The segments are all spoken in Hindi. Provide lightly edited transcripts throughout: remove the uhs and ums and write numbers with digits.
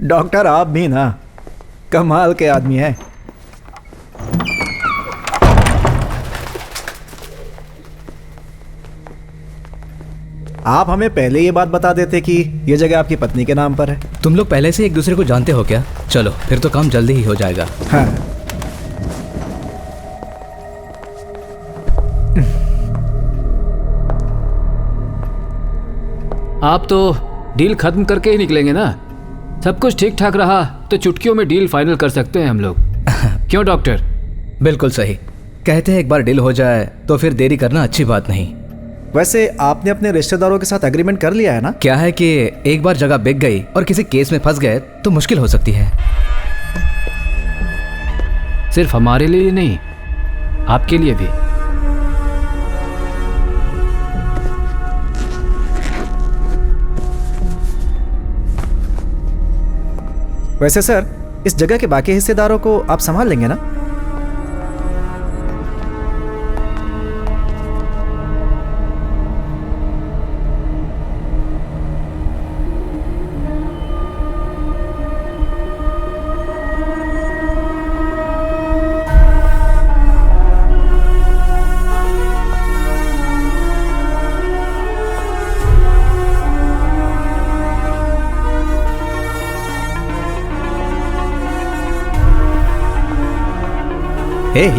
डॉक्टर आप भी ना कमाल के आदमी हैं। आप हमें पहले ये बात बता देते कि ये जगह आपकी पत्नी के नाम पर है। तुम लोग पहले से एक दूसरे को जानते हो क्या? चलो फिर तो काम जल्दी ही हो जाएगा। हाँ। आप तो डील खत्म करके ही निकलेंगे ना? सब कुछ ठीक ठाक रहा तो चुटकियों में डील फाइनल कर सकते हैं हम लोग। क्यों डॉक्टर? बिल्कुल सही कहते हैं, एक बार डील हो जाए तो फिर देरी करना अच्छी बात नहीं। वैसे आपने अपने रिश्तेदारों के साथ एग्रीमेंट कर लिया है ना? क्या है कि एक बार जगह बिक गई और किसी केस में फंस गए तो मुश्किल हो सकती है। सिर्फ हमारे लिए नहीं, आपके लिए भी। वैसे सर, इस जगह के बाकी हिस्सेदारों को आप संभाल लेंगे ना?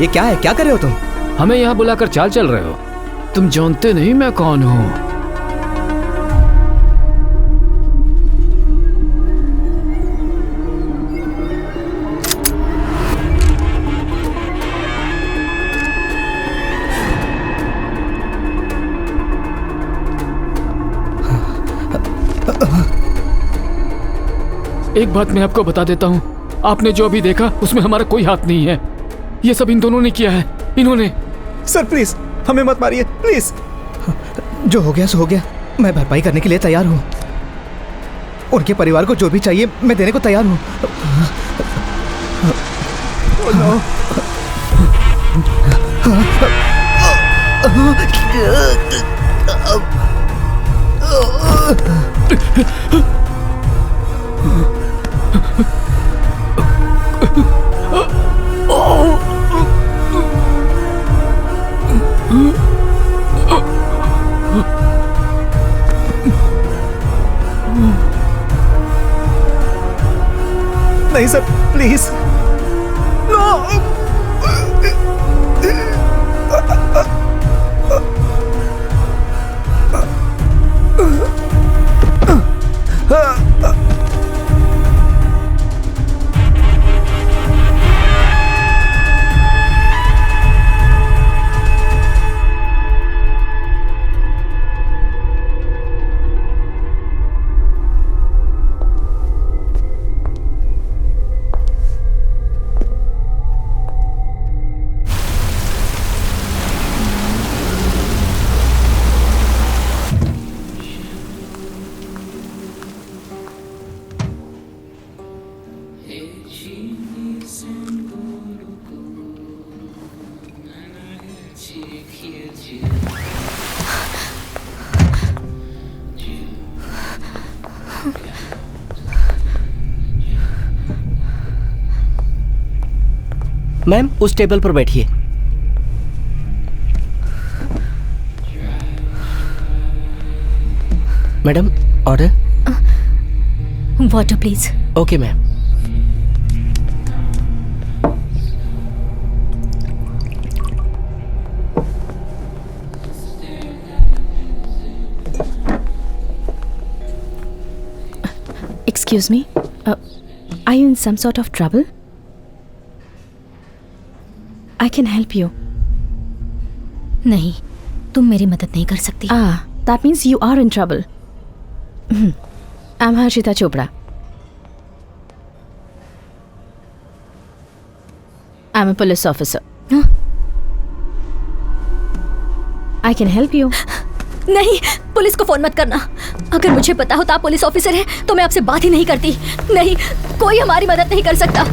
ये क्या है? क्या कर रहे हो तुम? हमें यहाँ बुलाकर चाल चल रहे हो? तुम जानते नहीं मैं कौन हूँ। एक बात मैं आपको बता देता हूँ, आपने जो अभी देखा उसमें हमारा कोई हाथ नहीं है। ये सब इन दोनों ने किया है, इन्होंने। सर प्लीज हमें मत मारिए प्लीज। जो हो गया सो हो गया। मैं भरपाई करने के लिए तैयार हूँ। उनके परिवार को जो भी चाहिए मैं देने को तैयार हूँ। नहीं सर प्लीज। नो। मैम उस टेबल पर बैठिए। Madam order. Water please. Okay ma'am. Excuse me, are you in some sort of trouble? I can help you. नहीं, तुम मेरी मदद नहीं कर सकती। That means you are in trouble. I'm Harshita Chopra. I'm a police officer. I can help you. नहीं, पुलिस को फोन मत करना। अगर मुझे पता होता आप पुलिस ऑफिसर हैं तो मैं आपसे बात ही नहीं करती। नहीं, कोई हमारी मदद नहीं कर सकता।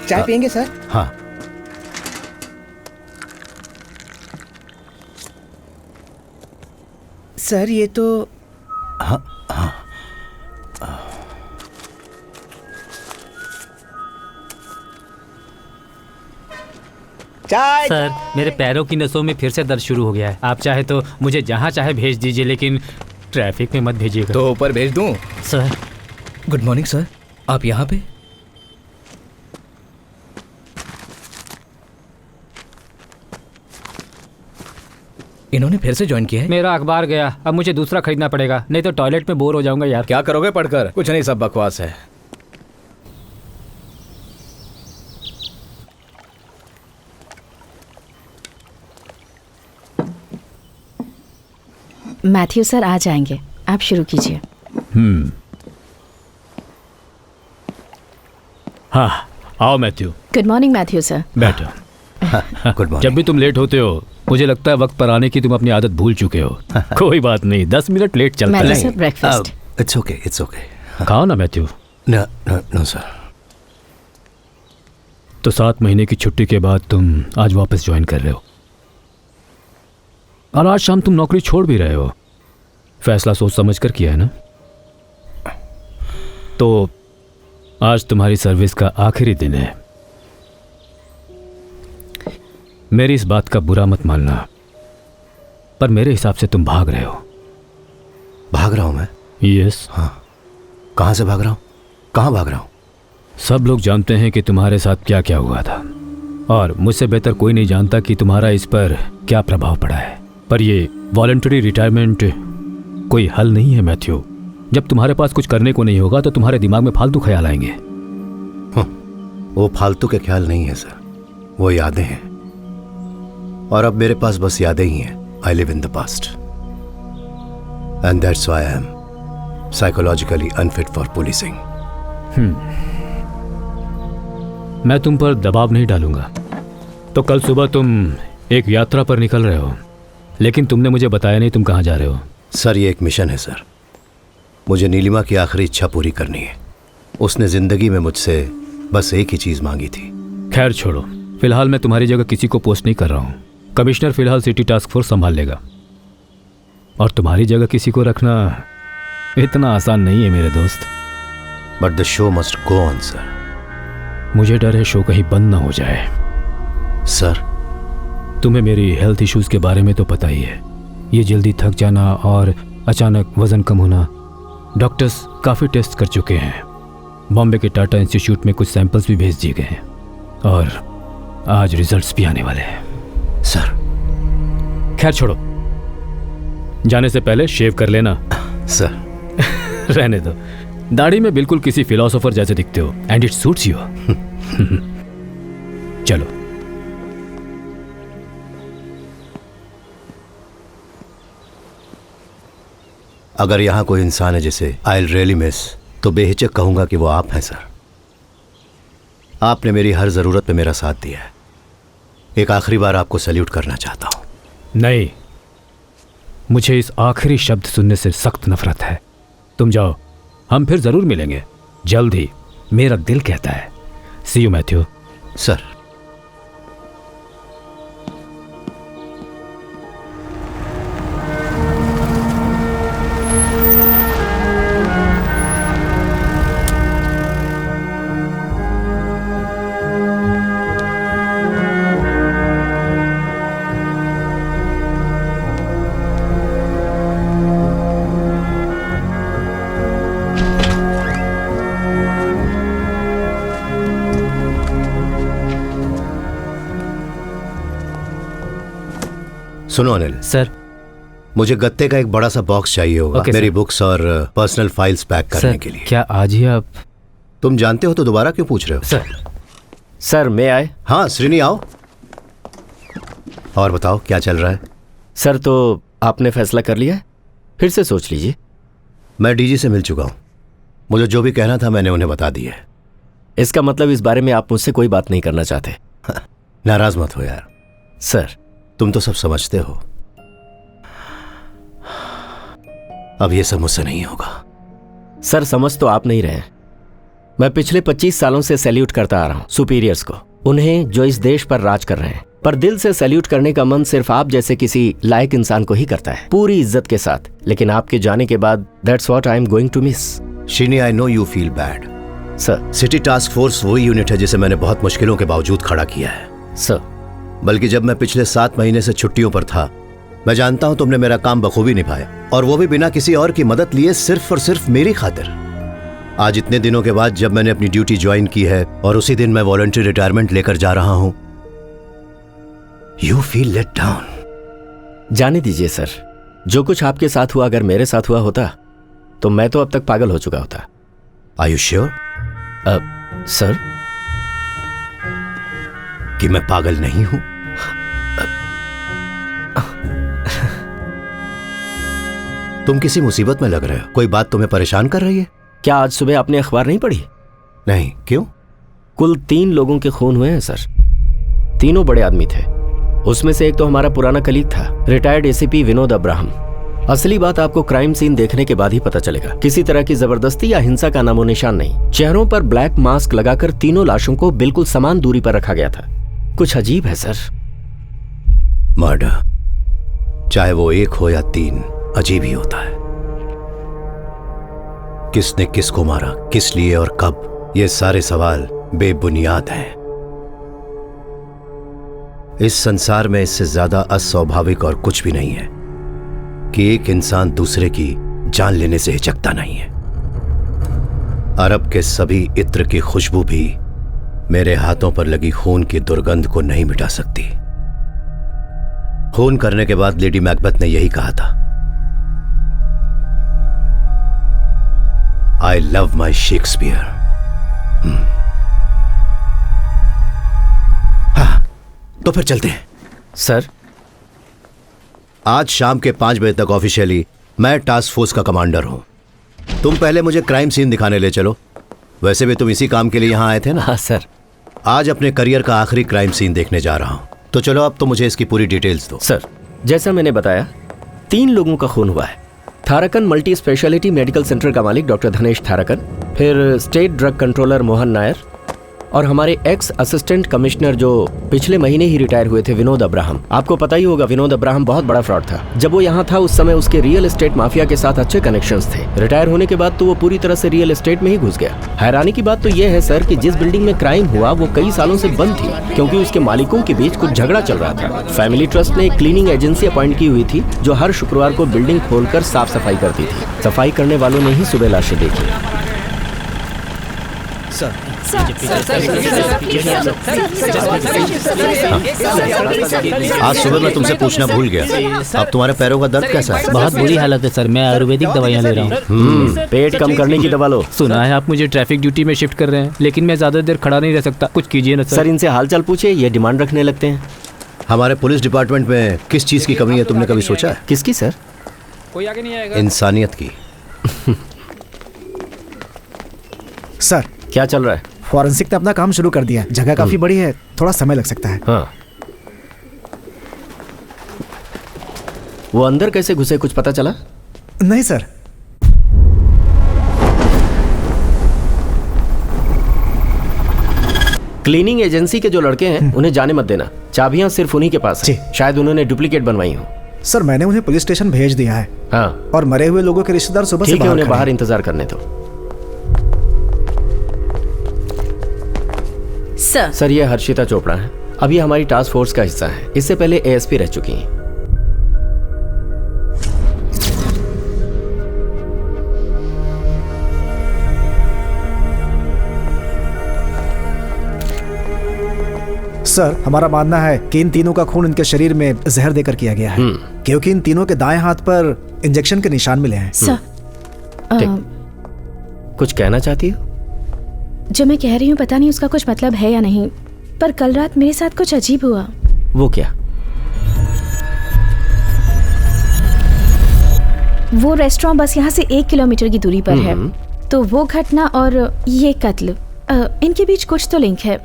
चाय पियेंगे सर? हाँ। सर ये तो हाँ हाँ। चाय। सर मेरे पैरों की नसों में फिर से दर्द शुरू हो गया है। आप चाहे तो मुझे जहाँ चाहे भेज दीजिए, लेकिन ट्रैफिक में मत भेजिएगा। तो ऊपर भेज दूं? सर गुड मॉर्निंग सर, आप यहाँ पे? इन्होंने फिर से ज्वाइन किया है? मेरा अखबार गया, अब मुझे दूसरा खरीदना पड़ेगा, नहीं तो टॉयलेट में बोर हो जाऊंगा यार। क्या करोगे पढ़कर? कुछ नहीं, सब बकवास है। मैथ्यू सर आ जाएंगे, आप शुरू कीजिए। हाँ आओ Matthew. Good morning Matthew sir. बैठो। Good morning. जब भी तुम लेट होते हो मुझे लगता है वक्त पर आने की तुम अपनी आदत भूल चुके हो। कोई बात नहीं, 10 मिनट लेट चलता मैथ्यू है। Sir breakfast. It's okay, it's okay. खाओ ना Matthew. No no no sir. तो 7 महीने की छुट्टी के बाद तुम आज वापस ज्वाइन कर रहे हो, और आज शाम तुम नौकरी छोड़ भी रहे हो। फैसला सोच समझ कर किया है ना? तो आज तुम्हारी सर्विस का आखिरी दिन है। मेरी इस बात का बुरा मत मानना, पर मेरे हिसाब से तुम भाग रहे हो। भाग रहा हूँ मैं? यस। हाँ। कहाँ से भाग रहा हूँ? कहाँ भाग रहा हूँ? सब लोग जानते हैं कि तुम्हारे साथ क्या क्या हुआ था, और मुझसे बेहतर कोई नहीं जानता कि तुम्हारा इस पर क्या प्रभाव पड़ा है। पर ये वॉलंटरी रिटायरमेंट कोई हल नहीं है मैथ्यू। जब तुम्हारे पास कुछ करने को नहीं होगा तो तुम्हारे दिमाग में फालतू ख्याल आएंगे। वो फालतू के ख्याल नहीं है सर, वो यादें हैं, और अब मेरे पास बस यादें ही हैं। I live in the past and that's why I am psychologically unfit for policing. मैं तुम पर दबाव नहीं डालूंगा। तो कल सुबह तुम एक यात्रा पर निकल रहे हो, लेकिन तुमने मुझे बताया नहीं तुम कहाँ जा रहे हो। सर ये एक मिशन है सर। मुझे नीलिमा की आखिरी इच्छा पूरी करनी है। उसने जिंदगी में मुझसे बस एक ही चीज मांगी थी। खैर छोड़ो, फिलहाल मैं तुम्हारी जगह किसी को पोस्ट नहीं कर रहा हूँ। कमिश्नर फिलहाल सिटी टास्क फोर्स संभाल लेगा, और तुम्हारी जगह किसी को रखना इतना आसान नहीं है मेरे दोस्त। But the show must go on sir. मुझे डर है शो कहीं बंद ना हो जाए। सर तुम्हें मेरी हेल्थ इश्यूज के बारे में तो पता ही है। ये जल्दी थक जाना और अचानक वजन कम होना। डॉक्टर्स काफ़ी टेस्ट कर चुके हैं। बॉम्बे के टाटा इंस्टीट्यूट में कुछ सैंपल्स भी भेज दिए गए हैं, और आज रिजल्ट्स भी आने वाले हैं। सर खैर छोड़ो, जाने से पहले शेव कर लेना। सर रहने दो, दाढ़ी में बिल्कुल किसी फिलोसोफर जैसे दिखते हो, एंड इट सूट्स यू। चलो। अगर यहाँ कोई इंसान है जिसे आई रियली मिस, तो बेहिचक कहूँगा कि वो आप हैं सर। आपने मेरी हर ज़रूरत पे मेरा साथ दिया है। एक आखिरी बार आपको सैल्यूट करना चाहता हूँ। नहीं, मुझे इस आखिरी शब्द सुनने से सख्त नफरत है। तुम जाओ, हम फिर ज़रूर मिलेंगे जल्द ही, मेरा दिल कहता है। सी यू मैथ्यू। सर सुनो अनिल सर। मुझे गत्ते का एक बड़ा सा बॉक्स चाहिए होगा। ओके, मेरी सर। बुक्स और पर्सनल फाइल्स पैक करने सर के लिए। क्या आज ही आप? तुम जानते हो तो दोबारा क्यों पूछ रहे हो? सर मैं आए? हाँ श्रीनी आओ। और बताओ क्या चल रहा है? सर तो आपने फैसला कर लिया है? फिर से सोच लीजिए। मैं डीजी से मिल चुका हूँ। मुझे जो भी कहना था मैंने उन्हें बता दिया है। इसका मतलब इस बारे में आप मुझसे कोई बात नहीं करना चाहते? नाराज मत हो यार, सर तुम तो सब समझते हो। अब ये सब मुझसे नहीं होगा। सर समझ तो आप नहीं रहे, मैं पिछले 25 सालों से सैल्यूट करता आ रहा हूँ सुपीरियर्स को, उन्हें जो इस देश पर राज कर रहे हैं। पर दिल से सैल्यूट करने का मन सिर्फ आप जैसे किसी लायक इंसान को ही करता है, पूरी इज्जत के साथ। लेकिन आपके जाने के बाद that's what I am going to miss. Sheeni, I know you feel bad sir. City task force वही यूनिट है जिसे मैंने बहुत मुश्किलों के बावजूद खड़ा किया है सर। बल्कि जब मैं पिछले 7 महीने से छुट्टियों पर था, मैं जानता हूं तुमने मेरा काम बखूबी निभाया, और वो भी बिना किसी और की मदद लिए, सिर्फ और सिर्फ मेरी खातिर। आज इतने दिनों के बाद जब मैंने अपनी ड्यूटी ज्वाइन की है और उसी दिन मैं वॉलंटरी रिटायरमेंट लेकर जा रहा हूं, यू फील लेट डाउन। जाने दीजिए सर, जो कुछ आपके साथ हुआ अगर मेरे साथ हुआ होता तो मैं तो अब तक पागल हो चुका होता। आर यू श्योर सर कि मैं पागल नहीं हूं? तुम किसी मुसीबत में लग रहे हो, कोई बात तुम्हें परेशान कर रही है? क्या आज सुबह आपने अखबार नहीं पढ़ी? नहीं, क्यों? कुल 3 लोगों के खून हुए हैं सर। तीनों बड़े आदमी थे। उसमें से एक तो हमारा पुराना कलीग था, रिटायर्ड एसीपी विनोद अब्राहम। असली बात आपको क्राइम सीन देखने के बाद ही पता चलेगा। किसी तरह की जबरदस्ती या हिंसा का नामो निशान नहीं। चेहरों पर ब्लैक मास्क लगाकर तीनों लाशों को बिल्कुल समान दूरी पर रखा गया था। कुछ अजीब है सर। मर्डर, चाहे वो 1 हो या 3, अजीब ही होता है। किसने किसको मारा, किस लिए और कब, ये सारे सवाल बेबुनियाद हैं। इस संसार में इससे ज्यादा अस्वाभाविक और कुछ भी नहीं है कि एक इंसान दूसरे की जान लेने से हिचकता नहीं है। अरब के सभी इत्र की खुशबू भी मेरे हाथों पर लगी खून की दुर्गंध को नहीं मिटा सकती। खून करने के बाद लेडी मैकबेथ ने यही कहा था, आई लव माई शेक्सपियर। हाँ, तो फिर चलते हैं। सर, आज शाम के 5 बजे तक ऑफिशियली मैं टास्क फोर्स का कमांडर हूं। तुम पहले मुझे क्राइम सीन दिखाने ले चलो। वैसे भी तुम इसी काम के लिए यहां आए थे ना? हाँ सर। आज अपने करियर का आखिरी क्राइम सीन देखने जा रहा हूं, तो चलो अब तो मुझे इसकी पूरी डिटेल्स दो। सर, जैसा मैंने बताया, 3 लोगों का खून हुआ है। थारकन मल्टी स्पेशलिटी मेडिकल सेंटर का मालिक डॉक्टर धनेश थारकन, फिर state drug controller Mohan Nair, और हमारे एक्स असिस्टेंट कमिश्नर जो पिछले महीने ही रिटायर हुए थे, विनोद अब्राहम। आपको पता ही होगा, विनोद अब्राहम बहुत बड़ा फ्रॉड था। जब वो यहाँ था उस समय उसके रियल एस्टेट माफिया के साथ अच्छे कनेक्शंस थे। रिटायर होने के बाद तो वो पूरी तरह से रियल एस्टेट में ही घुस गया। हैरानी की बात तो ये है सर कि जिस बिल्डिंग में क्राइम हुआ वो कई सालों से बंद थी, क्योंकि उसके मालिकों के बीच कुछ झगड़ा चल रहा था। फैमिली ट्रस्ट ने एक क्लीनिंग एजेंसी अपॉइंट की हुई थी जो हर शुक्रवार को बिल्डिंग खोलकर साफ सफाई करती थी। सफाई करने वालों ने ही सुबह लाशें देखी। आज सुबह मैं तुमसे पूछना भूल गया, अब तुम्हारे पैरों का दर्द कैसा है? बहुत बुरी हालत है सर, मैं आयुर्वेदिक दवाइयाँ ले रहा हूँ। पेट कम करने की दवा लो। सुना है आप मुझे ट्रैफिक ड्यूटी में शिफ्ट कर रहे हैं, लेकिन मैं ज्यादा देर खड़ा नहीं रह सकता, कुछ कीजिए ना सर, इनसे हालचाल पूछिए, ये डिमांड रखने लगते हैं। हमारे पुलिस डिपार्टमेंट में किस चीज की कमी है, तुमने कभी सोचा है? किसकी सर? कोई आगे नहीं आएगा। इंसानियत की। सर, क्या चल रहा है? फॉरेंसिक ने अपना काम शुरू कर दिया है। जगह काफी बड़ी है, थोड़ा समय लग सकता है। हाँ। वो अंदर कैसे घुसे, कुछ पता चला? नहीं सर। क्लीनिंग एजेंसी के जो लड़के हैं उन्हें जाने मत देना। चाबियां सिर्फ उन्हीं के पास हैं। शायद उन्होंने डुप्लीकेट बनवाई हो। सर, मैंने उन्हें पुलिस स्टेशन भेज दिया है। हाँ, और मरे हुए लोगों के रिश्तेदार सुबह से ठीक है, उन्हें खड़े बाहर हैं। इंतजार करने दो। सर, ये हर्षिता चोपड़ा है, अभी हमारी टास्क फोर्स का हिस्सा है। इससे पहले एएसपी रह चुकी हैं। सर, हमारा मानना है कि इन तीनों का खून इनके शरीर में जहर देकर किया गया है, क्योंकि इन तीनों के दाएं हाथ पर इंजेक्शन के निशान मिले हैं। सर, कुछ कहना चाहती हो? जो मैं कह रही हूँ पता नहीं उसका कुछ मतलब है या नहीं, पर कल रात मेरे साथ कुछ अजीब हुआ। वो क्या? वो रेस्टोरेंट बस यहाँ से 1 किलोमीटर की दूरी पर है, तो वो घटना और ये कत्ल, इनके बीच कुछ तो लिंक है,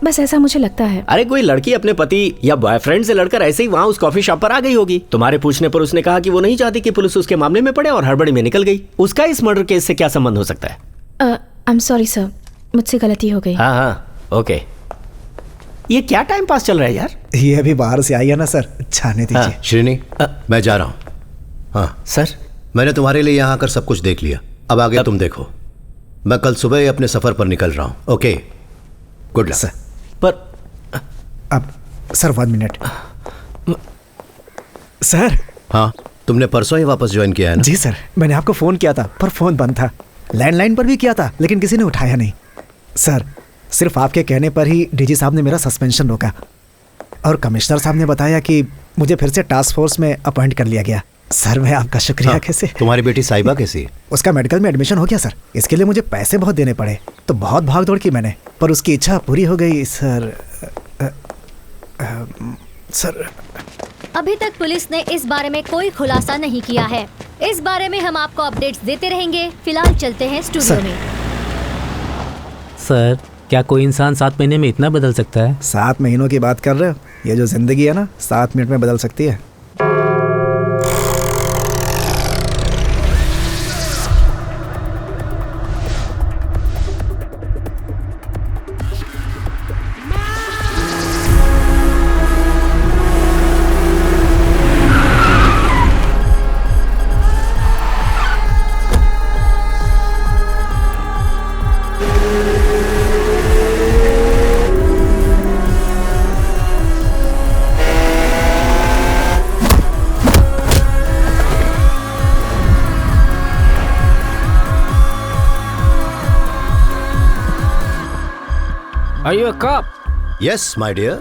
बस ऐसा मुझे लगता है। अरे कोई लड़की अपने पति या बॉयफ्रेंड से लड़कर ऐसे ही वहाँ उस कॉफी शॉप पर आ गई होगी। तुम्हारे पूछने पर उसने कहा कि वो नहीं चाहती कि पुलिस उसके मामले में पड़े और हड़बड़ी में निकल गई। उसका इस मर्डर केस से क्या संबंध हो सकता है? आई एम सॉरी सर, मुझसे गलती हो गई। हाँ हाँ ओके। ये क्या टाइम पास चल रहा है यार? ये अभी बाहर से आई है ना सर, जाने दीजिए। हाँ। श्रीनी, मैं जा रहा हूँ। हाँ सर, मैंने तुम्हारे लिए यहाँ आकर सब कुछ देख लिया, अब आगे तुम देखो। मैं कल सुबह ही अपने सफर पर निकल रहा हूँ। Okay, good luck. सर पर अब सर 1 मिनट। सर। हाँ, तुमने परसों ही वापस ज्वाइन किया है ना? जी सर, मैंने आपको फ़ोन किया था पर फ़ोन बंद था। लैंडलाइन पर भी किया था लेकिन किसी ने उठाया नहीं। सर, सिर्फ आपके कहने पर ही डीजी साहब ने मेरा सस्पेंशन रोका और कमिश्नर साहब ने बताया कि मुझे फिर से टास्क फोर्स में अपॉइंट कर लिया गया। सर, मैं आपका शुक्रिया। हाँ, कैसे? तुम्हारी बेटी साहिबा कैसी है? उसका मेडिकल में एडमिशन हो गया सर। इसके लिए मुझे पैसे बहुत देने पड़े तो बहुत भाग दौड़ की मैंने, पर उसकी इच्छा पूरी हो गई सर। सर, अभी तक पुलिस ने इस बारे में कोई खुलासा नहीं किया है। इस बारे में हम आपको अपडेट्स देते रहेंगे। फिलहाल चलते हैं स्टूडियो में। सर, क्या कोई इंसान 7 महीने में इतना बदल सकता है? 7 महीनों की बात कर रहे हो? ये जो जिंदगी है ना 7 मिनट में बदल सकती है। Are you a cop? Yes, my dear.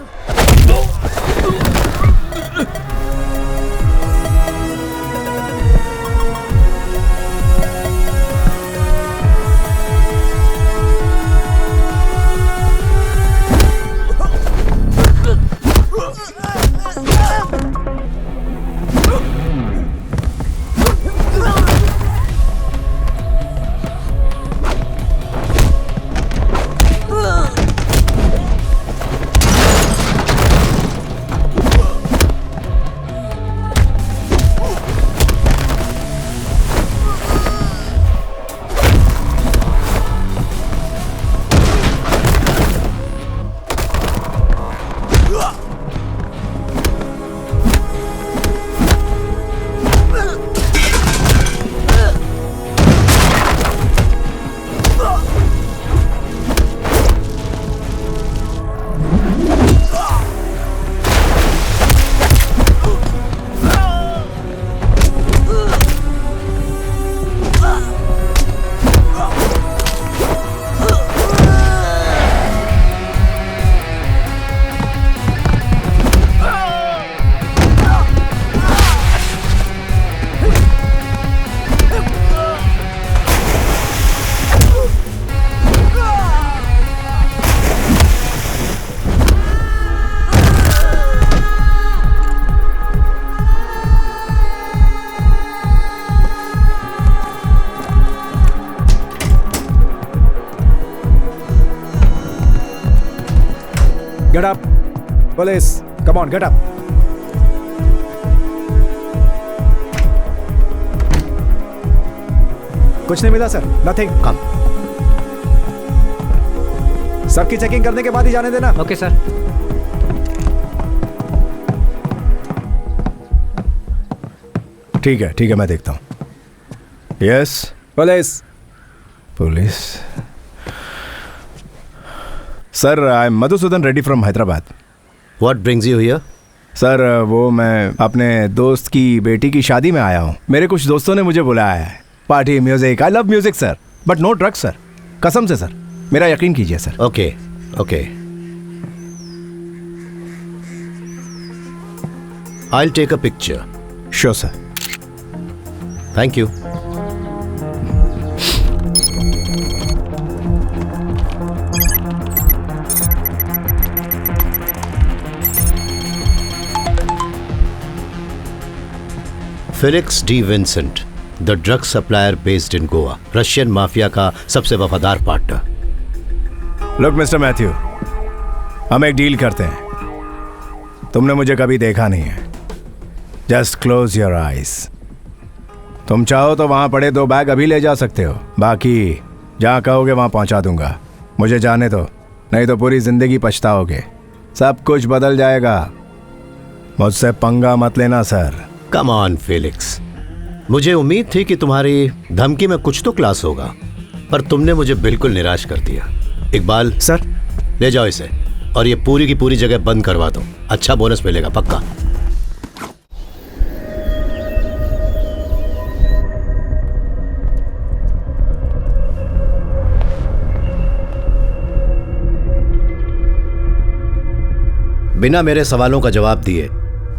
Get up. Police, come on, get up. कुछ नहीं मिला सर, नथिंग। Come. सबकी चेकिंग करने के बाद ही जाने देना। Okay sir. ठीक है, मैं देखता हूँ। Yes police. Police sir, I am Madhusudan Reddy from Hyderabad. What brings you here? Sir, वो मैं अपने दोस्त की बेटी की शादी में आया हूँ। मेरे कुछ दोस्तों ने मुझे बुलाया है। Party, music, I love music sir, but no drugs sir. कसम से सर, मेरा यकीन कीजिए sir. Okay, okay. I'll take a picture. Sure sir. Thank you. Felix D Vincent, the drug supplier based in Goa, Russian mafia का सबसे वफादार पार्टनर। लुक मिस्टर मैथ्यू, हम एक डील करते हैं। तुमने मुझे कभी देखा नहीं है। Just close your eyes. तुम चाहो तो वहां पड़े 2 बैग अभी ले जा सकते हो, बाकी जहां कहोगे वहां पहुंचा दूंगा। मुझे जाने दो, नहीं तो पूरी जिंदगी पछताओगे। सब कुछ बदल जाएगा। मुझसे पंगा मत लेना सर। कम ऑन फेलिक्स, मुझे उम्मीद थी कि तुम्हारी धमकी में कुछ तो क्लास होगा, पर तुमने मुझे बिल्कुल निराश कर दिया। इकबाल सर, ले जाओ इसे और ये पूरी की पूरी जगह बंद करवा दो। अच्छा बोनस मिलेगा पक्का। बिना मेरे सवालों का जवाब दिए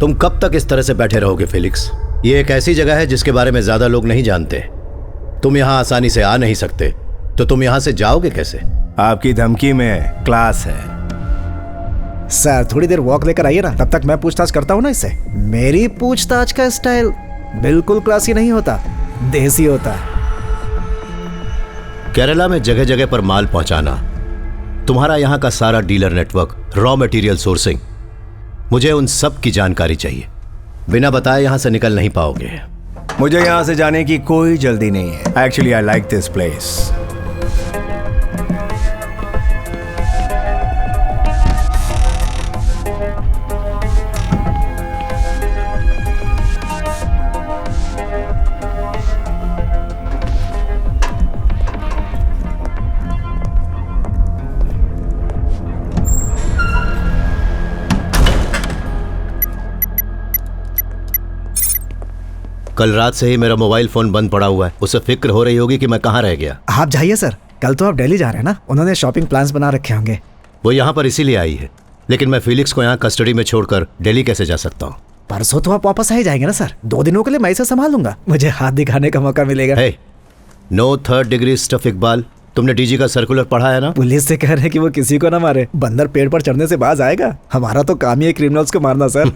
तुम कब तक इस तरह से बैठे रहोगे फेलिक्स? ये एक ऐसी जगह है जिसके बारे में ज्यादा लोग नहीं जानते। तुम यहां आसानी से आ नहीं सकते, तो तुम यहां से जाओगे कैसे? आपकी धमकी में क्लास है। सर थोड़ी देर वॉक लेकर आइए ना, तब तक मैं पूछताछ करता हूँ ना इससे। मेरी पूछताछ का स्टाइल बिल्कुल क्लासी नहीं होता, देसी होता है। केरला में जगह जगह पर माल पहुंचाना, तुम्हारा यहां का सारा dealer network, raw material sourcing, मुझे उन सब की जानकारी चाहिए। बिना बताए यहां से निकल नहीं पाओगे। मुझे यहां से जाने की कोई जल्दी नहीं है। Actually I like this place. कल रात से ही मेरा मोबाइल फोन बंद पड़ा हुआ है। उसे फिक्र हो रही होगी कि मैं कहाँ रह गया। आप जाइए सर, कल तो आप दिल्ली जा रहे हैं ना। उन्होंने शॉपिंग प्लान्स बना रखे होंगे। वो यहाँ पर इसीलिए आई है, लेकिन मैं फेलिक्स को यहाँ कस्टडी में छोड़कर दिल्ली कैसे जा सकता हूँ? परसों तो आप वापस आ ही जाएंगे ना सर। 2 दिनों के लिए मैं इसे संभाल लूंगा, मुझे हाथ दिखाने का मौका मिलेगा। Hey, no third degree stuff Iqbal. तुमने डीजी का सर्कुलर पढ़ा है ना? पुलिस से कह रहे हैं कि वो किसी को ना मारे। बंदर पेड़ पर चढ़ने से बाज आएगा। हमारा तो काम ही है क्रिमिनल्स को मारना सर।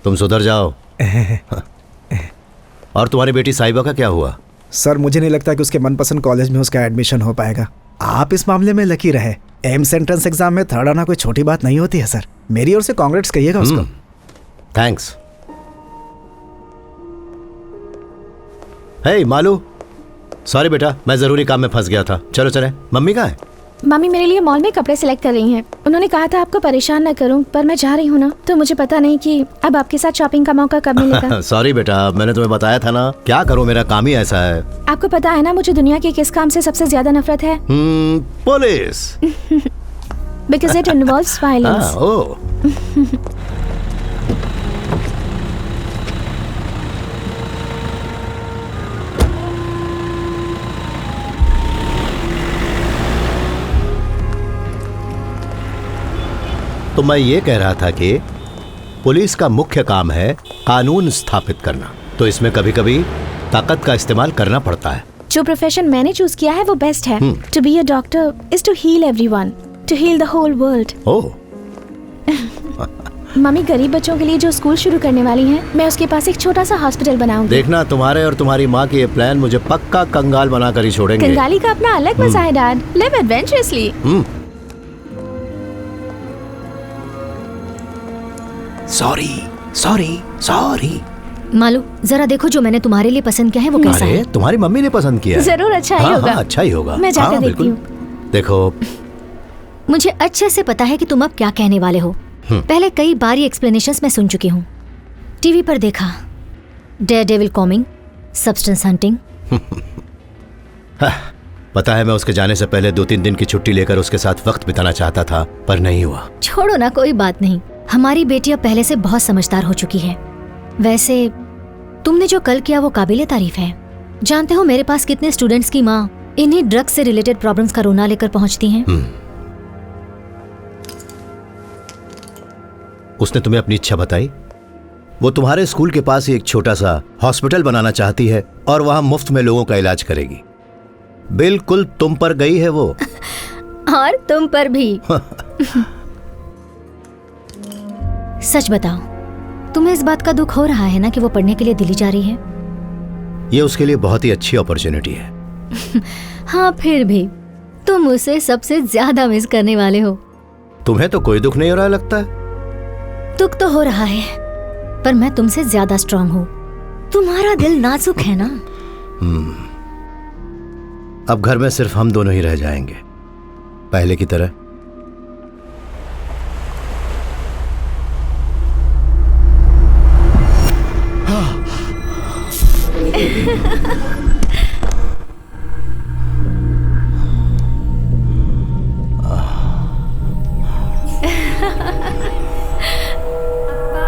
तुम सुधर जाओ। और तुम्हारी बेटी साहिबा का क्या हुआ? सर मुझे नहीं लगता कि उसके मनपसंद कॉलेज में उसका एडमिशन हो पाएगा। आप इस मामले में लकी रहे। एम्स एंट्रेंस एग्जाम में 3rd आना कोई छोटी बात नहीं होती है सर। मेरी ओर से कांग्रेट्स कहिएगा उसको। थैंक्स। हे मालू, सॉरी बेटा, मैं जरूरी काम में फंस गया था। चलो चले। मम्मी कहाँ है? मम्मी मेरे लिए मॉल में कपड़े सिलेक्ट कर रही हैं। उन्होंने कहा था आपको परेशान न करूं, पर मैं जा रही हूं ना, तो मुझे पता नहीं कि अब आपके साथ शॉपिंग का मौका कब मिलेगा। सॉरी बेटा, मैंने तुम्हें बताया था ना। क्या करूं, मेरा काम ही ऐसा है। आपको पता है ना मुझे दुनिया के किस काम से सबसे ज्यादा नफरत है? Police. Because it involves violence. Oh. तो मैं ये कह रहा था कि पुलिस का मुख्य काम है कानून स्थापित करना, तो इसमें कभी कभी ताकत का इस्तेमाल करना पड़ता है। जो प्रोफेशन मैंने चूज किया है वो बेस्ट है। To be a doctor is to heal everyone, to heal the whole world. Oh. Mummy गरीब बच्चों के लिए जो स्कूल शुरू करने वाली हैं, मैं उसके पास एक छोटा सा हॉस्पिटल बनाऊंगी। देखना, तुम्हारे और तुम्हारी माँ के ये प्लान मुझे पक्का कंगाल बना कर ही छोड़ेंगे। कंगाली का अपना अलग मजा है dad. Live adventurously. Sorry sorry sorry. Malu, जरा देखो जो मैंने तुम्हारे लिए पसंद किया है वो कैसा अरे है। तुम्हारी मम्मी ने पसंद किया है। जरूर अच्छा ही होगा। हाँ, अच्छा ही होगा। मैं जाकर हाँ, देखती बिल्कुल। हूँ। देखो, मुझे अच्छे से पता है कि तुम अब क्या कहने वाले हो। पहले कई बार ये एक्सप्लेनेशंस मैं सुन चुकी हूँ। टीवी पर देखा, डेयरडेविल कॉमिंग, सब्सटेंस हंटिंग। पता है मैं उसके जाने से पहले 2-3 दिन की छुट्टी लेकर उसके साथ वक्त बिताना चाहता था, पर नहीं हुआ। छोड़ो ना, कोई बात नहीं। हमारी बेटी अब पहले से बहुत समझदार हो चुकी है। वैसे तुमने जो कल किया वो काबिले तारीफ है। जानते हो मेरे पास कितने स्टूडेंट्स की माँ इन्हीं ड्रग्स से रिलेटेड प्रॉब्लम्स का रोना लेकर पहुंचती हैं। उसने तुम्हें अपनी इच्छा बताई? वो तुम्हारे स्कूल के पास ही एक छोटा सा हॉस्पिटल बनाना चाहती है और वहां मुफ्त में लोगों का इलाज करेगी। बिल्कुल तुम पर गई है वो। और तुम पर भी। सच बताओ, तुम्हें इस बात का दुख हो रहा है ना कि वो पढ़ने के लिए दिल्ली जा रही है? ये उसके लिए बहुत ही अच्छी अपॉर्चुनिटी है। हाँ, फिर भी तुम उसे सबसे ज्यादा मिस करने वाले हो। तुम्हें तो कोई दुख नहीं हो रहा लगता है। दुख तो हो रहा है, पर मैं तुमसे ज्यादा स्ट्रांग हूँ। तुम्हारा दिल नाजुक है ना। अब घर में सिर्फ हम दोनों ही रह जाएंगे। पहले की तरह।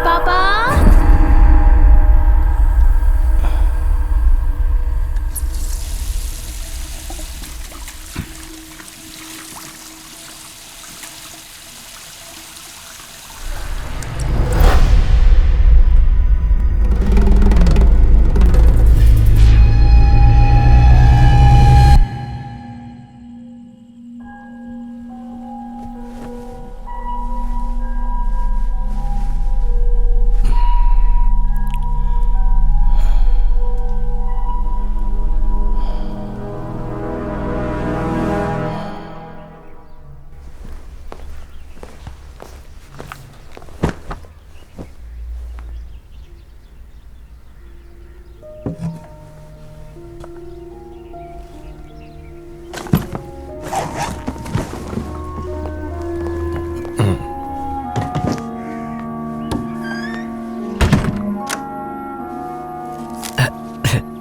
पापा।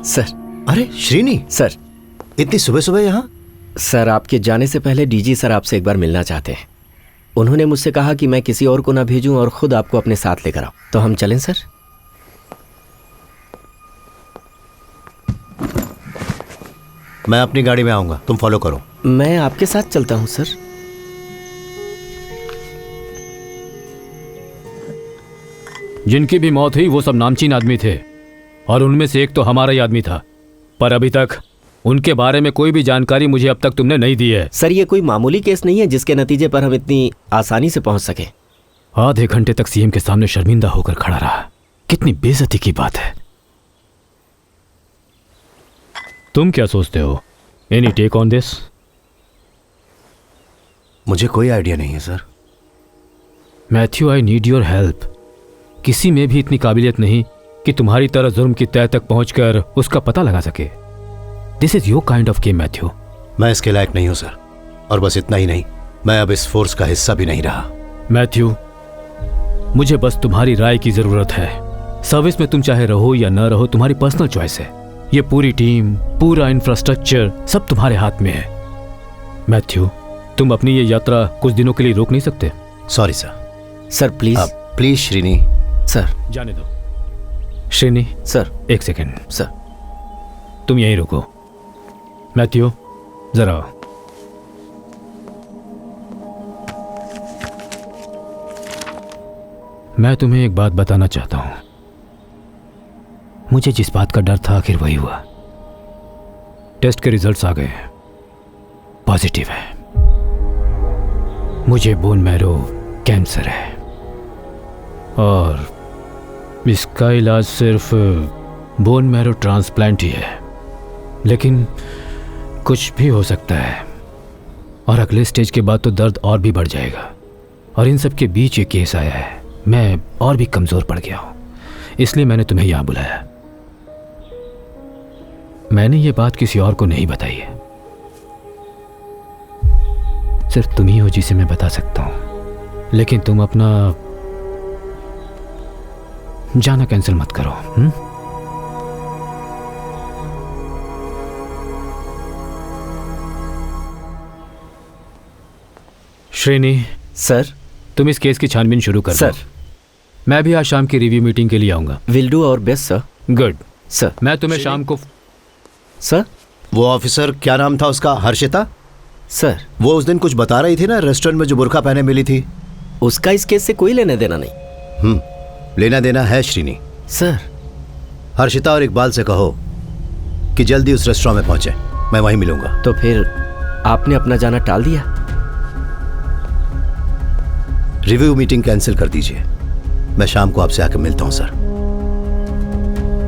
सर। अरे श्रीनी, सर। इतनी सुबह सुबह यहाँ? सर, आपके जाने से पहले डीजी सर आपसे एक बार मिलना चाहते हैं। उन्होंने मुझसे कहा कि मैं किसी और को ना भेजूं और खुद आपको अपने साथ लेकर आऊं। तो हम चलें सर? मैं अपनी गाड़ी में आऊंगा, तुम फॉलो करो। मैं आपके साथ चलता हूं सर। जिनकी भी मौत हुई वो सब नामचीन आदमी थे और उनमें से एक तो हमारा ही आदमी था, पर अभी तक उनके बारे में कोई भी जानकारी मुझे अब तक तुमने नहीं दी है। सर, ये कोई मामूली केस नहीं है जिसके नतीजे पर हम इतनी आसानी से पहुंच सके। आधे घंटे तक सीएम के सामने शर्मिंदा होकर खड़ा रहा। कितनी बेइज्जती की बात है। तुम क्या सोचते हो? Any take on this? मुझे कोई आइडिया नहीं है sir. Matthew, I need your help. किसी में भी इतनी काबिलियत नहीं कि तुम्हारी तरह जुर्म की तह तक पहुंचकर उसका पता लगा सके। This is your kind of game Matthew. मैं इसके लायक नहीं हूं सर। और बस इतना ही नहीं, मैं अब इस फोर्स का हिस्सा भी नहीं रहा। मैथ्यू, मुझे बस तुम्हारी राय की जरूरत है। सर्विस में तुम चाहे रहो या न रहो, तुम्हारी पर्सनल चॉइस है। ये पूरी टीम, पूरा इंफ्रास्ट्रक्चर सब तुम्हारे हाथ में है। मैथ्यू, तुम अपनी ये यात्रा कुछ दिनों के लिए रोक नहीं सकते? Sorry sir. Sir please. Please Srini. Sir जाने दो। श्रीनी सर, एक सेकेंड। सर तुम यहीं रुको। मैथ्यू, जरा आओ। मैं तुम्हें एक बात बताना चाहता हूं। मुझे जिस बात का डर था आखिर वही हुआ। टेस्ट के रिजल्ट्स आ गए, पॉजिटिव है। मुझे बोन मैरो कैंसर है और इसका इलाज सिर्फ बोन मैरो ट्रांसप्लांट ही है। लेकिन कुछ भी हो सकता है और अगले स्टेज के बाद तो दर्द और भी बढ़ जाएगा। और इन सब के बीच ये केस आया है। मैं और भी कमज़ोर पड़ गया हूँ, इसलिए मैंने तुम्हें यहाँ बुलाया। मैंने ये बात किसी और को नहीं बताई है, सिर्फ तुम ही हो जिसे मैं बता सकता हूँ। लेकिन तुम अपना जाना कैंसिल मत करो। श्रेणी सर, तुम इस केस की छानबीन शुरू कर सर। दो। मैं भी आज शाम की रिव्यू मीटिंग के लिए आऊंगा। Will do our best sir. Good sir. मैं तुम्हें शाम को। सर, वो ऑफिसर क्या नाम था उसका? हर्षिता? सर, वो उस दिन कुछ बता रही थी ना, रेस्टोरेंट में जो बुर्का पहने मिली थी। उसका इस केस से कोई लेना देना नहीं। लेना देना है श्रीनी। सर, हर्षिता और इकबाल से कहो कि जल्दी उस रेस्टोरेंट में पहुंचे, मैं वहीं मिलूंगा। तो फिर आपने अपना जाना टाल दिया? रिव्यू मीटिंग कैंसिल कर दीजिए। मैं शाम को आपसे आकर मिलता हूं sir.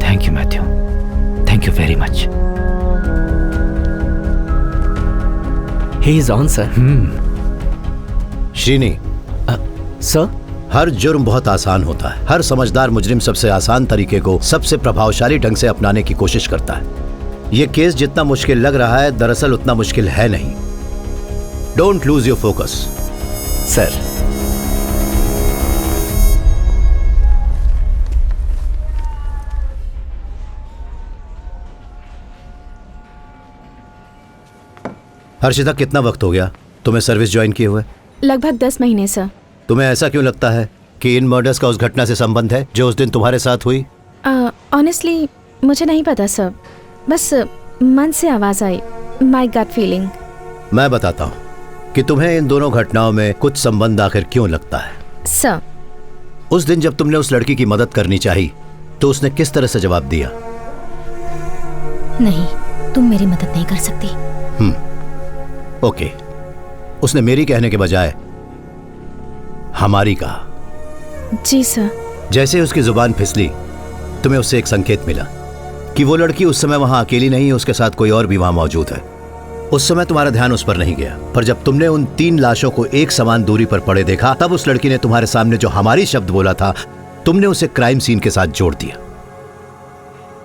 Thank you Matthew, thank you very much. He is on sir. Shreeni. Sir, हर जुर्म बहुत आसान होता है। हर समझदार मुजरिम सबसे आसान तरीके को सबसे प्रभावशाली ढंग से अपनाने की कोशिश करता है। यह केस जितना मुश्किल लग रहा है, दरअसल उतना मुश्किल है नहीं। Don't lose your focus. Sir. Harshita, कितना वक्त हो गया तुम्हें सर्विस ज्वाइन किए हुए? लगभग 10 महीने सर। तुम्हें ऐसा क्यों लगता है कि इन मर्डर्स का उस घटना से संबंध है जो उस दिन तुम्हारे साथ हुई? ऑनेस्टली मुझे नहीं पता सर, बस मन से आवाज आई, माय गट फीलिंग। मैं बताता हूँ कि तुम्हें इन दोनों घटनाओं में कुछ संबंध आखिर क्यों लगता है। सर, उस दिन जब तुमने उस लड़की की मदद करनी चाहिए तो उसने किस तरह से जवाब दिया? नहीं, तुम मेरी मदद नहीं कर सकती। ओके, उसने मेरी कहने के बजाय हमारी कहा। जी सर। जैसे उसकी जुबान फिसली, तुम्हें उससे एक संकेत मिला कि वो लड़की उस समय वहां अकेली नहीं है, उसके साथ कोई और भी वहां मौजूद है। उस समय तुम्हारा ध्यान उस पर नहीं गया, पर जब तुमने उन 3 लाशों को एक समान दूरी पर पड़े देखा, तब उस लड़की ने तुम्हारे सामने जो हमारी शब्द बोला था, तुमने उसे क्राइम सीन के साथ जोड़ दिया।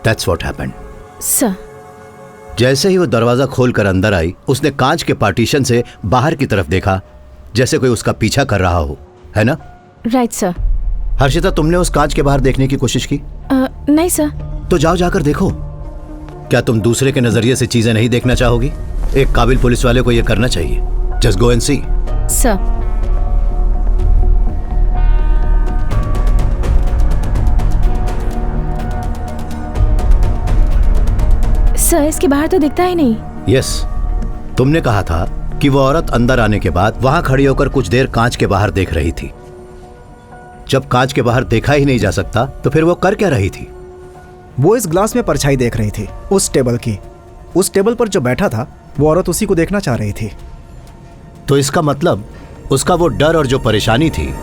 That's what happened. सर, जैसे ही वो दरवाजा खोलकर अंदर आई, उसने कांच के पार्टीशन से बाहर की तरफ देखा, जैसे कोई उसका पीछा कर रहा हो, है ना? Right sir. हर्षिता, तुमने उस कांच के बाहर देखने की कोशिश की? नहीं सर। तो जाओ, जाकर देखो। क्या तुम दूसरे के नजरिए से चीजें नहीं देखना चाहोगी? एक काबिल पुलिस वाले को यह करना चाहिए। Just go and see. Sir. Sir, इसके बाहर तो दिखता ही नहीं। यस, तुमने कहा था कि वो औरत अंदर आने के बाद वहां खड़ी होकर कुछ देर कांच के बाहर देख रही थी। जब कांच के बाहर देखा ही नहीं जा सकता तो फिर वो कर क्या रही थी? वो इस ग्लास में परछाई देख रही थी, उस टेबल की। उस टेबल पर जो बैठा था वो औरत उसी को देखना चाह रही थी। तो इसका मतलब उसका वो डर और जो परेशानी थी,